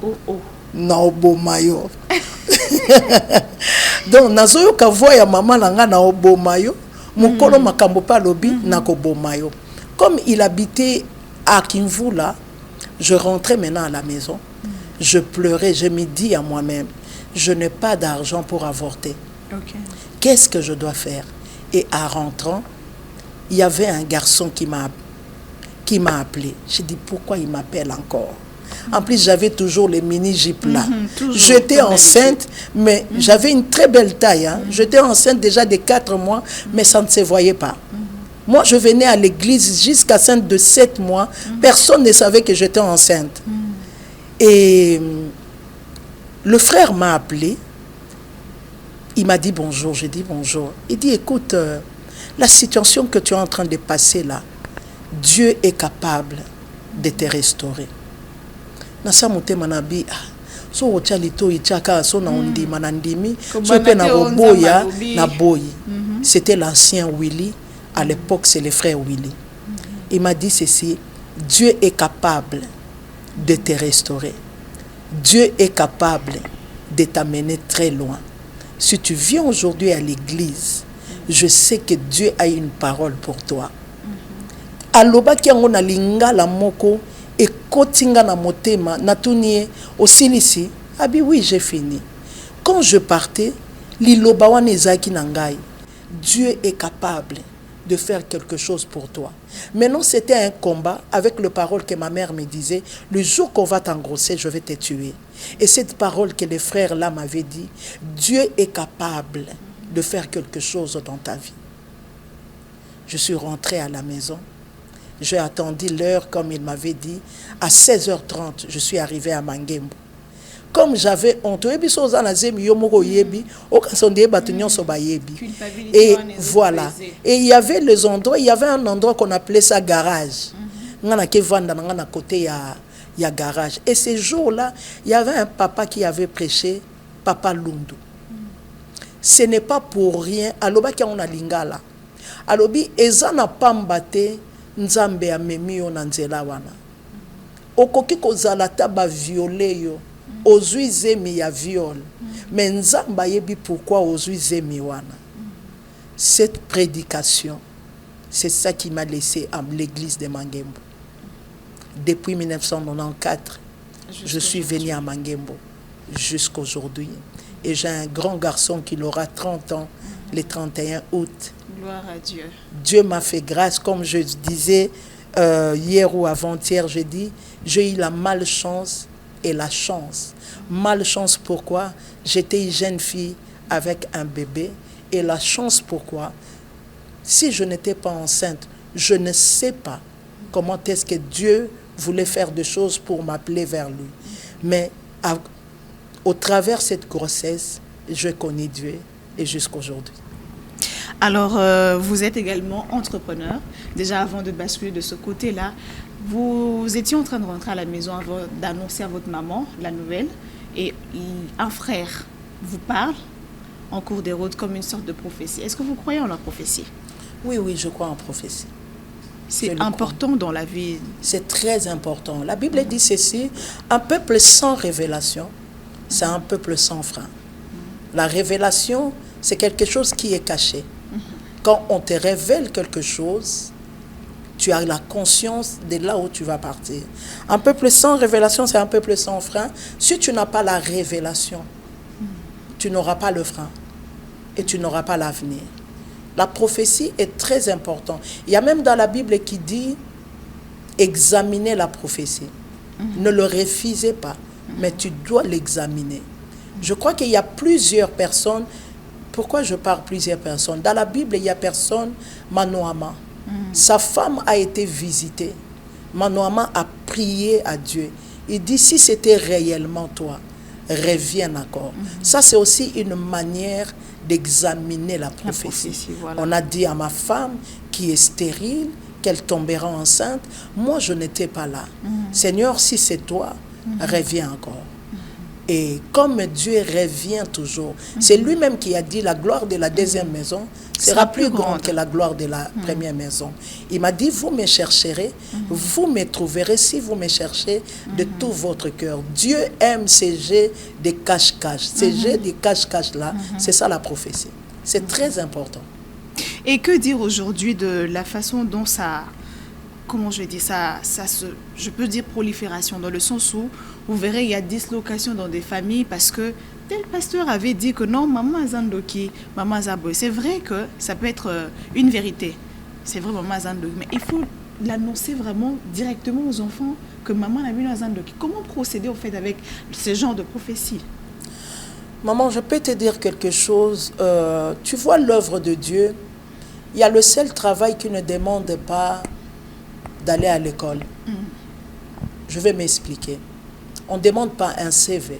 na obomayo. Donc nazoyo ka voya maman nanga na obomayo, mukolo makambo pa lobi na kobomayo. Comme il habitait à Kimvula, je rentrais maintenant à la maison. Je pleurais, je me dis à moi-même, je n'ai pas d'argent pour avorter. Qu'est-ce que je dois faire? Et en rentrant, il y avait un garçon qui m'a appelé. J'ai dit, pourquoi il m'appelle encore? En plus, j'avais toujours les mini-jupes là. J'étais enceinte, mais j'avais une très belle taille. Hein. J'étais enceinte déjà de 4 mois, mais ça ne se voyait pas. Moi, je venais à l'église jusqu'à enceinte de 7 mois. Personne ne savait que j'étais enceinte. Et Le frère m'a appelé. Il m'a dit bonjour. J'ai dit bonjour. Il dit, écoute, la situation que tu es en train de passer là, Dieu est capable de te restaurer. Nasa motema na bi so ochalito ichaka so na ondima na ndimi so pe na boya na boyi. C'était l'ancien Willy. À l'époque, c'est le frère Willy. Il m'a dit ceci, Dieu est capable de te restaurer. Dieu est capable de t'amener très loin. Si tu viens aujourd'hui à l'église, je sais que Dieu a une parole pour toi. Aloba ki yango na lingala moko et kotinga na motema natunie osilisi abi oui j'ai fini. Quand je partais liloba wana ezaki na ngai. Dieu est capable de faire quelque chose pour toi. Maintenant, c'était un combat avec les paroles que ma mère me disait. Le jour qu'on va t'engrosser, je vais te tuer. Et cette parole que les frères là m'avaient dit, Dieu est capable de faire quelque chose dans ta vie. Je suis rentrée à la maison. J'ai attendu l'heure comme il m'avait dit. À 16h30, je suis arrivée à Mangembo. Comme j'avais honte, et voilà. Et il y avait les endroits, il y avait un endroit qu'on appelait ça garage. Côté il y a garage. Et ces jours-là, il y avait un papa qui avait prêché, Papa Lundu. Ce n'est pas pour rien. Aloba ki on a lingala. Alobi ezana pambate nzambe ya memi yo na nzela wana. Okoki kozala taba violer yo. Ozui zemi ya viol. Mais nzamba yebi pourquoi ozui zemi wana. Cette prédication, c'est ça qui m'a laissé à l'église de Mangembo. Depuis 1994, je suis venu à Mangembo jusqu'aujourd'hui. Et j'ai un grand garçon qui aura 30 ans le 31 août. Gloire à Dieu. Dieu m'a fait grâce, comme je disais hier ou avant-hier, j'ai eu la malchance et la chance. Malchance pourquoi? J'étais une jeune fille avec un bébé. Et la chance pourquoi? Si je n'étais pas enceinte, je ne sais pas comment est-ce que Dieu voulait faire des choses pour m'appeler vers lui. Mais au travers de cette grossesse, je connais Dieu et jusqu'aujourd'hui. Alors, vous êtes également entrepreneur. Déjà, avant de basculer de ce côté-là, vous étiez en train de rentrer à la maison avant d'annoncer à votre maman la nouvelle. Et un frère vous parle en cours des routes comme une sorte de prophétie. Est-ce que vous croyez en la prophétie? Oui, je crois en prophétie. C'est important dans la vie. C'est très important. La Bible dit ceci, un peuple sans révélation, c'est un peuple sans frein. La révélation, c'est quelque chose qui est caché. Quand on te révèle quelque chose, tu as la conscience de là où tu vas partir. Un peuple sans révélation, c'est un peuple sans frein. Si tu n'as pas la révélation, tu n'auras pas le frein et tu n'auras pas l'avenir. La prophétie est très importante. Il y a même dans la Bible qui dit examiner la prophétie. Ne le refusez pas, mais tu dois l'examiner. Je crois qu'il y a plusieurs personnes. Pourquoi je parle plusieurs personnes? Dans la Bible, il y a personne, Manoama. Sa femme a été visitée. Manoama a prié à Dieu. Il dit, si c'était réellement toi, reviens encore. Ça, c'est aussi une manière d'examiner la prophétie. Voilà. On a dit à ma femme qui est stérile, qu'elle tombera enceinte. Moi, je n'étais pas là. Seigneur, si c'est toi, reviens encore. Et comme Dieu revient toujours, c'est lui-même qui a dit la gloire de la deuxième maison sera plus grande que la gloire de la première maison. Il m'a dit, vous me chercherez, vous me trouverez si vous me cherchez de tout votre cœur. Dieu aime ces jets de cache-cache. Ces jets de cache-cache là, c'est ça la prophétie. C'est très important. Et que dire aujourd'hui de la façon dont ça... Comment je vais dire ça, je peux dire prolifération, dans le sens où vous verrez, il y a dislocation dans des familles parce que tel pasteur avait dit que non, maman Zandoki, maman Zaboy. C'est vrai que ça peut être une vérité. C'est vrai, maman Zandoki. Mais il faut l'annoncer vraiment directement aux enfants que maman a vu dans Zandoki. Comment procéder au fait avec ce genre de prophétie? Maman, je peux te dire quelque chose. Tu vois l'œuvre de Dieu, il y a le seul travail qui ne demande pas d'aller à l'école. Je vais m'expliquer. On ne demande pas un CV.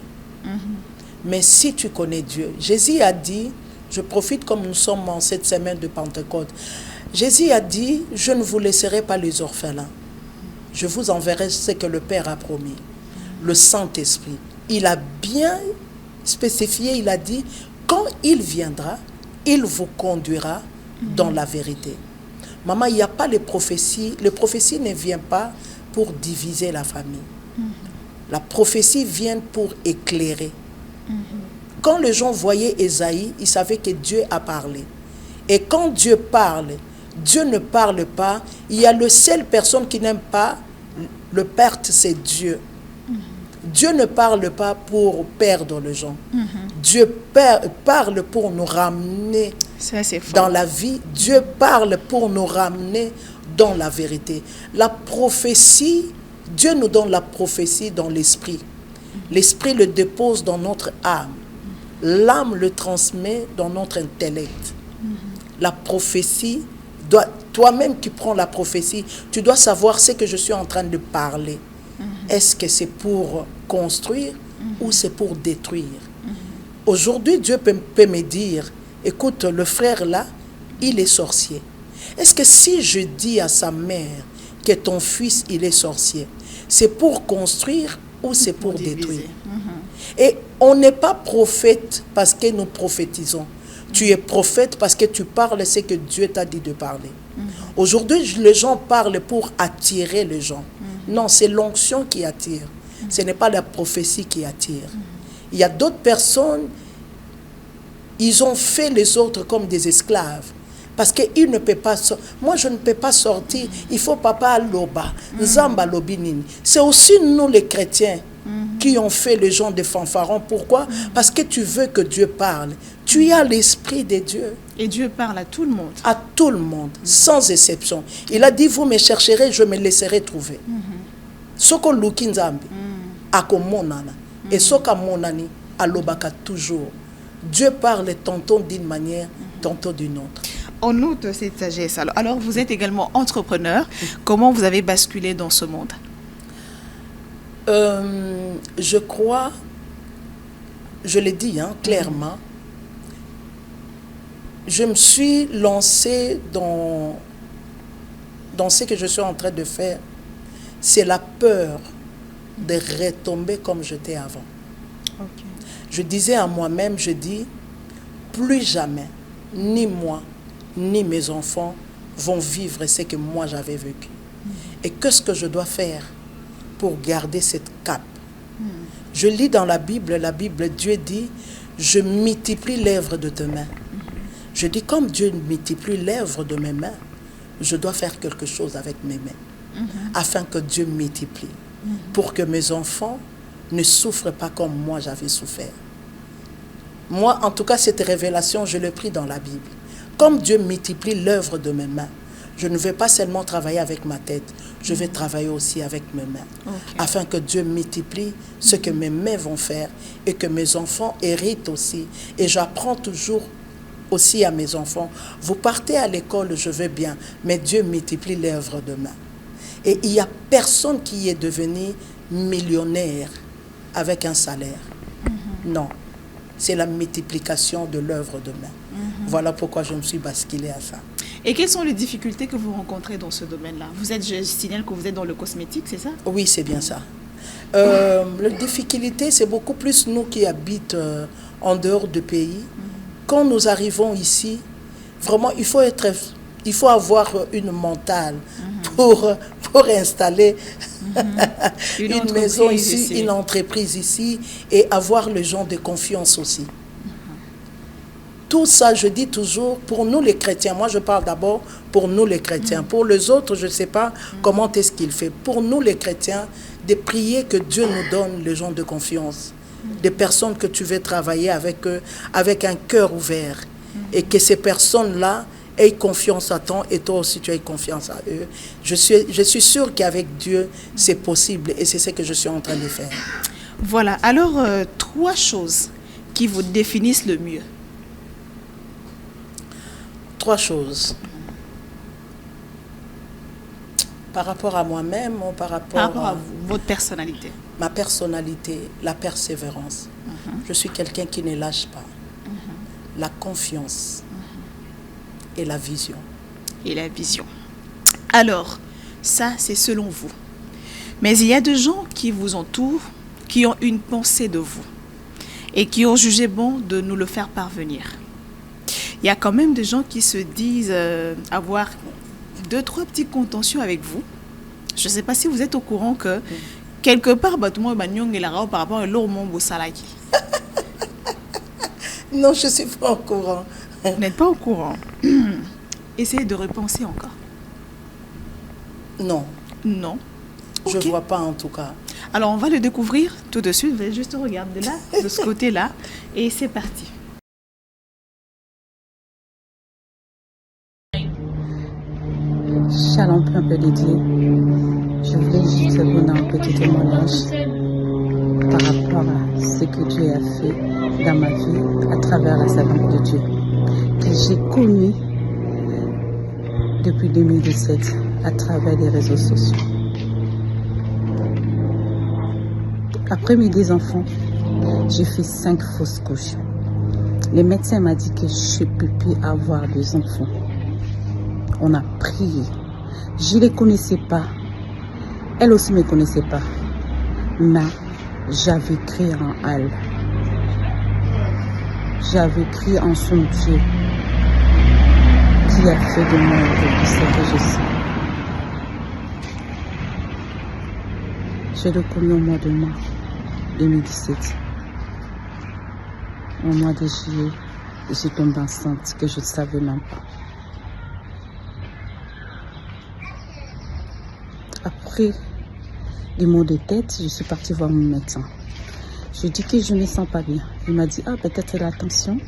Mais si tu connais Dieu, Jésus a dit, je profite comme nous sommes en cette semaine de Pentecôte, Jésus a dit, je ne vous laisserai pas les orphelins. Je vous enverrai ce que le Père a promis, le Saint-Esprit. Il a bien spécifié, il a dit, quand il viendra, il vous conduira dans la vérité. Maman, il n'y a pas les prophéties ne viennent pas pour diviser la famille. La prophétie vient pour éclairer. Quand les gens voyaient Ésaïe, ils savaient que Dieu a parlé. Et quand Dieu parle, Dieu ne parle pas. Il y a le seule personne qui n'aime pas le perte, c'est Dieu. Dieu ne parle pas pour perdre les gens. Dieu parle pour nous ramener dans la vie. Dieu parle pour nous ramener dans la vérité. La prophétie, Dieu nous donne la prophétie dans l'esprit. L'esprit le dépose dans notre âme. L'âme le transmet dans notre intellect. La prophétie, toi-même qui prends la prophétie, tu dois savoir ce que je suis en train de parler. Est-ce que c'est pour construire ou c'est pour détruire? Aujourd'hui, Dieu peut me dire, écoute, le frère là, il est sorcier. Est-ce que si je dis à sa mère que ton fils, il est sorcier, c'est pour construire ou c'est pour détruire? Et on n'est pas prophète parce que nous prophétisons. Tu es prophète parce que tu parles ce que Dieu t'a dit de parler. Aujourd'hui, les gens parlent pour attirer les gens. Non, c'est l'onction qui attire. Ce n'est pas la prophétie qui attire. Il y a d'autres personnes, ils ont fait les autres comme des esclaves. Parce qu'ils ne peuvent pas sortir. Moi, je ne peux pas sortir. Il faut papa loba, nzamba lobinini. C'est aussi nous les chrétiens qui ont fait les gens des fanfarons. Pourquoi? Parce que tu veux que Dieu parle. Tu as l'esprit de Dieu. Et Dieu parle à tout le monde. À tout le monde, sans exception. Il a dit, vous me chercherez, je me laisserai trouver. Soko luki nzambi, ako monana. Et soka monani, alobaka toujours. Dieu parle tantôt d'une manière, tantôt d'une autre. On note cette sagesse. Alors, vous êtes également entrepreneur. Comment vous avez basculé dans ce monde? Je crois, je l'ai dit clairement, je me suis lancée dans ce que je suis en train de faire. C'est la peur de retomber comme j'étais avant. Okay. Je disais à moi-même, je dis, plus jamais, ni moi, ni mes enfants vont vivre ce que moi j'avais vécu. Et qu'est-ce que je dois faire pour garder cette cape? Je lis dans la Bible, Dieu dit, je multiplie l'œuvre de tes mains. Je dis, comme Dieu multiplie l'œuvre de mes mains, je dois faire quelque chose avec mes mains, afin que Dieu multiplie, pour que mes enfants ne souffrent pas comme moi j'avais souffert. Moi, en tout cas, cette révélation, je l'ai pris dans la Bible. Comme Dieu multiplie l'œuvre de mes mains, je ne vais pas seulement travailler avec ma tête, je vais travailler aussi avec mes mains, afin que Dieu multiplie ce que mes mains vont faire et que mes enfants héritent aussi. Et j'apprends toujours aussi à mes enfants, vous partez à l'école, je veux bien, mais Dieu multiplie l'œuvre de main. Et il n'y a personne qui est devenu millionnaire avec un salaire. Non, c'est la multiplication de l'œuvre de main. Voilà pourquoi je me suis basculée à ça. Et quelles sont les difficultés que vous rencontrez dans ce domaine-là? Je signale que vous êtes dans le cosmétique, c'est ça? Oui, c'est bien ça. La difficulté, c'est beaucoup plus nous qui habitons en dehors du pays. Quand nous arrivons ici, vraiment, il faut avoir une mentale pour installer une maison ici, une entreprise ici, et avoir les gens de confiance aussi. Tout ça, je dis toujours, pour nous les chrétiens, moi je parle d'abord pour nous les chrétiens. Pour les autres, je ne sais pas comment est-ce qu'il fait. Pour nous les chrétiens, de prier que Dieu nous donne les gens de confiance. Des personnes que tu veux travailler avec eux, avec un cœur ouvert. Et que ces personnes-là aient confiance à toi et toi aussi tu aies confiance à eux. Je suis sûre qu'avec Dieu, c'est possible et c'est ce que je suis en train de faire. Voilà, alors 3 choses qui vous définissent le mieux. 3 choses. Par rapport à moi-même ou par rapport, Par rapport à votre personnalité? ma personnalité, la persévérance. Je suis quelqu'un qui ne lâche pas. La confiance et la vision. Et la vision. Alors, ça, c'est selon vous. Mais il y a des gens qui vous entourent, qui ont une pensée de vous et qui ont jugé bon de nous le faire parvenir. Il y a quand même des gens qui se disent avoir 2-3 petits contentieux avec vous. Je ne sais pas si vous êtes au courant que quelque part, tout le monde est par rapport à l'homme salaki. Non, je ne suis pas au courant. Vous n'êtes pas au courant. Essayez de repenser encore. Non. Non. Je ne Ok. vois pas en tout cas. Alors, on va le découvrir tout de suite. Vous allez juste regarder là, de ce côté-là. Et c'est parti. Shalom, peuple de Dieu. Je voulais juste donner un petit témoignage par rapport à ce que Dieu a fait dans ma vie à travers la servante de Dieu que j'ai connue depuis 2017 à travers les réseaux sociaux. Après mes 2 enfants, j'ai fait 5 fausses couches. Le médecin m'a dit que je ne peux plus avoir 2 enfants. On a prié. Je ne les connaissais pas. Elle aussi ne me connaissait pas. Mais j'avais crié en elle. J'avais crié en son Dieu qui a fait de moi tout ce que je suis. Je l'ai connu au mois de mars 2017. Au mois de juillet, je suis tombée enceinte que je ne savais même pas. Après les maux de tête, je suis partie voir mon médecin. Je lui ai dit que je ne me sens pas bien. Il m'a dit, peut-être la tension,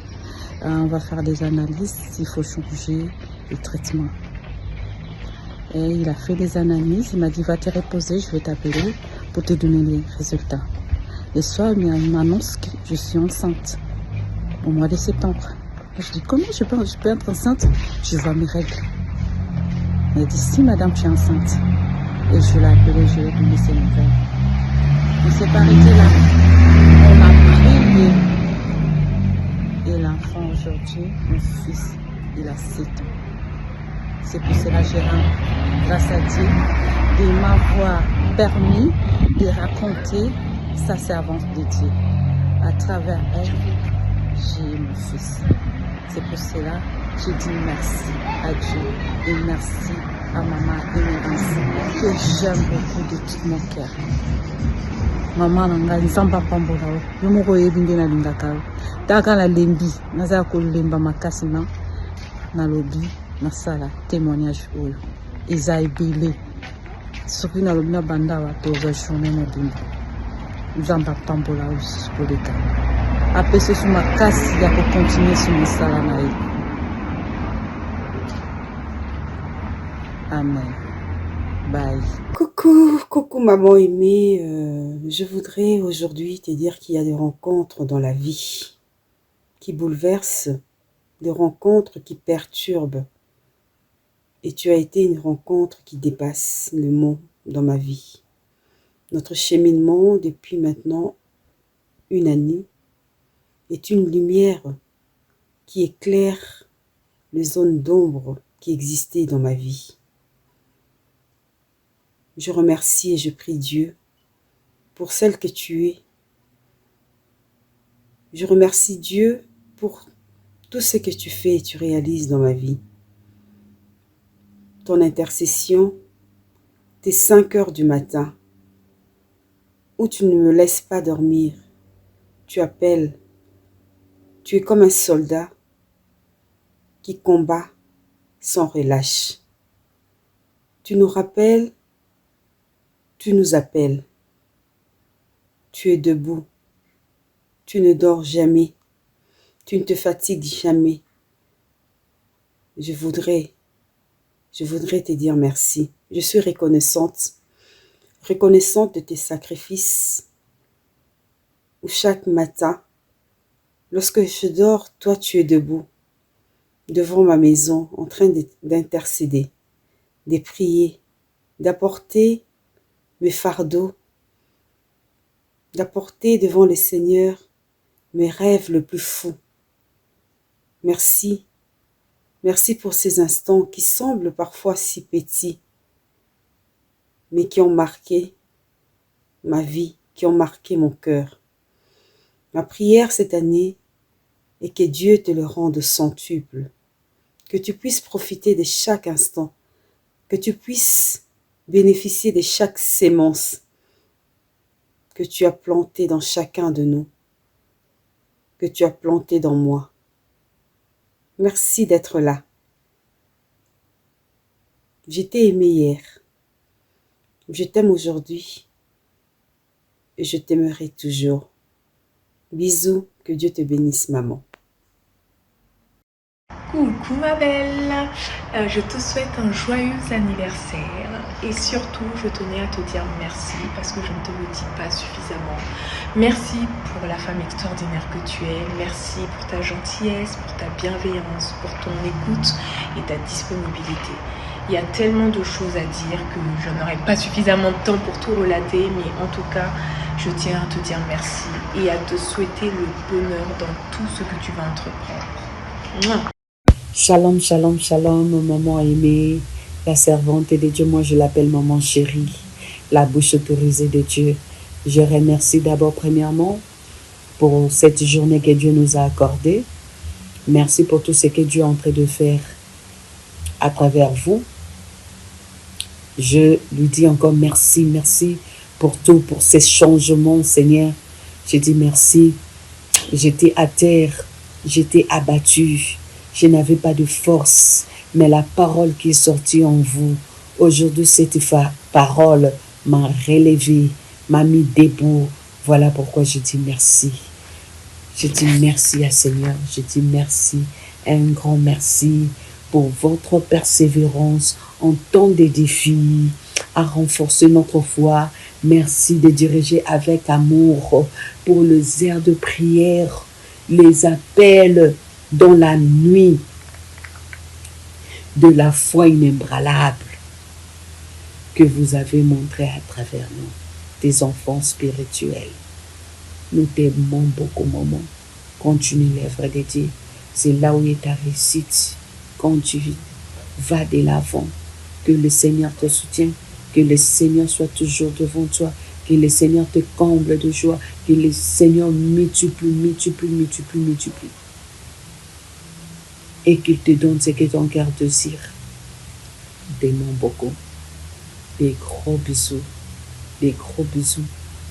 on va faire des analyses, il faut changer le traitement. Et il a fait des analyses, il m'a dit, va te reposer, je vais t'appeler pour te donner les résultats. Le soir, il m'annonce que je suis enceinte au mois de septembre. Et je dis, comment je peux être enceinte? Je vois mes règles. Il a dit, si madame, tu es enceinte. Et je l'ai appelé, je lui ai donné ses nouvelles. On s'est pas arrêté là. On a prié. Et l'enfant aujourd'hui, mon fils, il a 7 ans. C'est pour cela que je rends grâce à Dieu de m'avoir permis de raconter sa servante de Dieu. À travers elle, j'ai mon fils. C'est pour cela que je dis merci à Dieu et merci à maman Émérance que j'aime beaucoup de tout mon cœur. Maman nanga nzamba pambola yo moko yebinde na lingaka taka la lembi naza ko lemba makasi na lobi na sala témoignage oyo eza ebele soki na lobi na banda wa toza journée mobimba nzamba pambola oyo sikoleka apesa su makasi ya kokontinue su mosala na ye. Amen. Bye. Coucou maman aimée, je voudrais aujourd'hui te dire qu'il y a des rencontres dans la vie qui bouleversent, des rencontres qui perturbent. Et tu as été une rencontre qui dépasse le mot dans ma vie. Notre cheminement depuis maintenant 1 année est une lumière qui éclaire les zones d'ombre qui existaient dans ma vie. Je remercie et je prie Dieu pour celle que tu es. Je remercie Dieu pour tout ce que tu fais et tu réalises dans ma vie. Ton intercession, tes 5 heures du matin, où tu ne me laisses pas dormir. Tu appelles. Tu es comme un soldat qui combat sans relâche. Tu nous rappelles. Tu nous appelles. Tu es debout. Tu ne dors jamais. Tu ne te fatigues jamais. Je voudrais te dire merci. Je suis reconnaissante de tes sacrifices. Où chaque matin, lorsque je dors, toi tu es debout, devant ma maison, en train d'intercéder, de prier, d'apporter mes fardeaux, d'apporter devant le Seigneur mes rêves les plus fous. Merci. Merci pour ces instants qui semblent parfois si petits, mais qui ont marqué ma vie, qui ont marqué mon cœur. Ma prière cette année est que Dieu te le rende centuple, que tu puisses profiter de chaque instant, que tu puisses bénéficier de chaque sémence que tu as plantée dans chacun de nous, que tu as plantée dans moi. Merci d'être là. Je t'ai aimé hier, je t'aime aujourd'hui et je t'aimerai toujours. Bisous, que Dieu te bénisse, maman. Coucou ma belle, je te souhaite un joyeux anniversaire et surtout je tenais à te dire merci parce que je ne te le dis pas suffisamment. Merci pour la femme extraordinaire que tu es, merci pour ta gentillesse, pour ta bienveillance, pour ton écoute et ta disponibilité. Il y a tellement de choses à dire que je n'aurai pas suffisamment de temps pour tout relater, mais en tout cas, je tiens à te dire merci et à te souhaiter le bonheur dans tout ce que tu vas entreprendre. Mouah. Shalom, shalom, shalom, maman aimée, la servante de Dieu, moi je l'appelle maman chérie, la bouche autorisée de Dieu. Je remercie d'abord premièrement pour cette journée que Dieu nous a accordée. Merci pour tout ce que Dieu est en train de faire à travers vous. Je lui dis encore merci, merci pour tout, pour ces changements, Seigneur. Je dis merci. J'étais à terre, j'étais abattue. Je n'avais pas de force, mais la parole qui est sortie en vous, aujourd'hui, cette parole m'a relevé, m'a mis debout. Voilà pourquoi je dis merci. Je dis merci à Seigneur, je dis merci, un grand merci pour votre persévérance en temps de défis, à renforcer notre foi. Merci de diriger avec amour pour les heures de prière, les appels dans la nuit de la foi inébranlable que vous avez montré à travers nous, des enfants spirituels. Nous t'aimons beaucoup, maman. Continue l'œuvre de Dieu. C'est là où est ta réussite. Quand tu vas de l'avant, que le Seigneur te soutienne, que le Seigneur soit toujours devant toi, que le Seigneur te comble de joie, que le Seigneur multiplie. Et qu'il te donne ce que ton cœur désire. T'aimons beaucoup. Des gros bisous. Des gros bisous.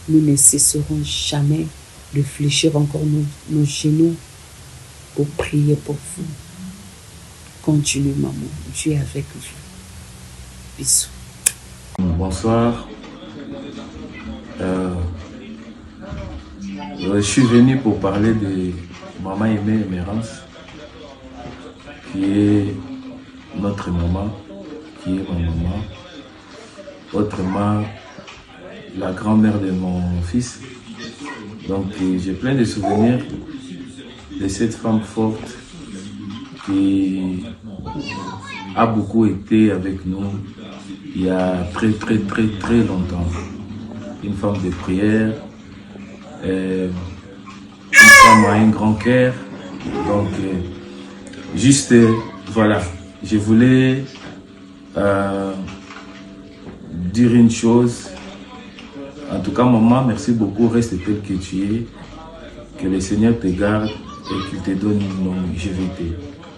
Nous ne cesserons jamais de fléchir encore nos genoux pour prier pour vous. Continue, maman. Dieu est avec vous. Bisous. Bonsoir. Je suis venu pour parler de Maman Aimée Emerence, qui est notre maman, qui est ma maman, autrement la grand-mère de mon fils. Donc j'ai plein de souvenirs de cette femme forte qui a beaucoup été avec nous il y a très longtemps. Une femme de prière, une femme à un grand cœur. Donc juste voilà, je voulais dire une chose. En tout cas, maman, merci beaucoup, reste tel que tu es. Que le Seigneur te garde et qu'il te donne une longévité.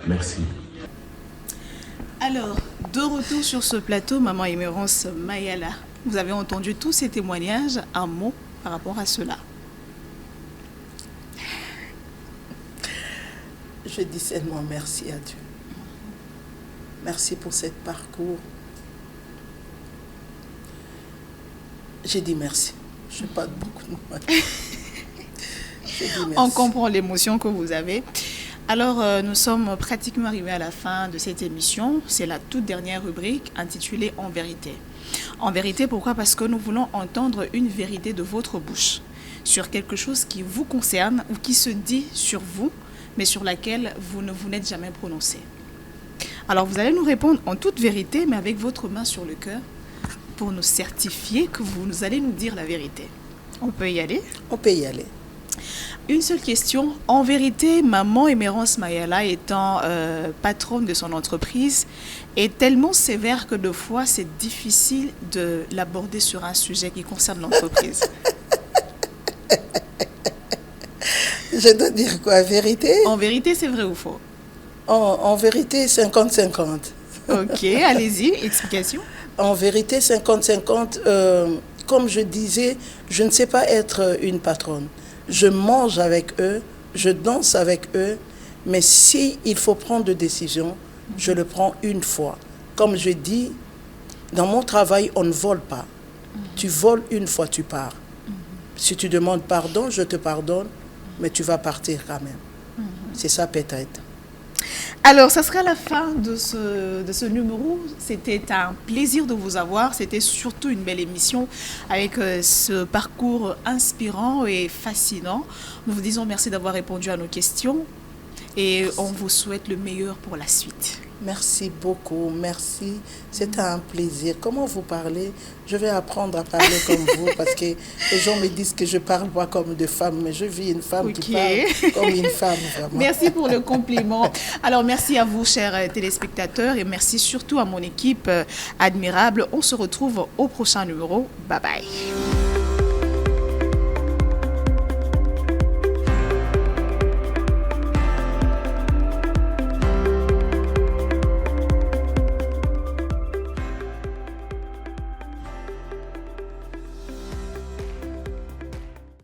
Merci. Alors, de retour sur ce plateau, Maman Emerence Mayala, vous avez entendu tous ces témoignages, un mot par rapport à cela. Je dis seulement merci à Dieu. Merci pour ce parcours. J'ai dit merci. Je n'ai pas beaucoup de mots. On comprend l'émotion que vous avez. Alors, nous sommes pratiquement arrivés à la fin de cette émission. C'est la toute dernière rubrique intitulée « En vérité ». En vérité, pourquoi? Parce que nous voulons entendre une vérité de votre bouche sur quelque chose qui vous concerne ou qui se dit sur vous, mais sur laquelle vous ne vous n'êtes jamais prononcé. Alors, vous allez nous répondre en toute vérité, mais avec votre main sur le cœur. pour nous certifier que vous allez nous dire la vérité. On peut y aller? On peut y aller. Une seule question. En vérité, maman Emerance Mayala, étant patronne de son entreprise, est tellement sévère que de fois, c'est difficile de l'aborder sur un sujet qui concerne l'entreprise. Je dois dire quoi, vérité? En vérité, c'est vrai ou faux? En vérité, 50-50. Ok, allez-y, explication. En vérité, 50-50. Comme je disais, je ne sais pas être une patronne. Je mange avec eux, je danse avec eux, mais si il faut prendre des décisions, je le prends une fois. Comme je dis, dans mon travail, on ne vole pas. Tu voles une fois, tu pars. Si tu demandes pardon, je te pardonne, mais tu vas partir quand même. C'est ça peut-être. Alors, ça sera la fin de ce numéro. C'était un plaisir de vous avoir. C'était surtout une belle émission avec ce parcours inspirant et fascinant. Nous vous disons merci d'avoir répondu à nos questions et on vous souhaite le meilleur pour la suite. Merci beaucoup, merci. C'était un plaisir. Comment vous parlez? Je vais apprendre à parler comme vous parce que les gens me disent que je parle pas comme de femme, mais je vis une femme qui parle comme une femme. Vraiment. Merci pour le compliment. Alors, merci à vous, chers téléspectateurs, et merci surtout à mon équipe admirable. On se retrouve au prochain numéro. Bye bye.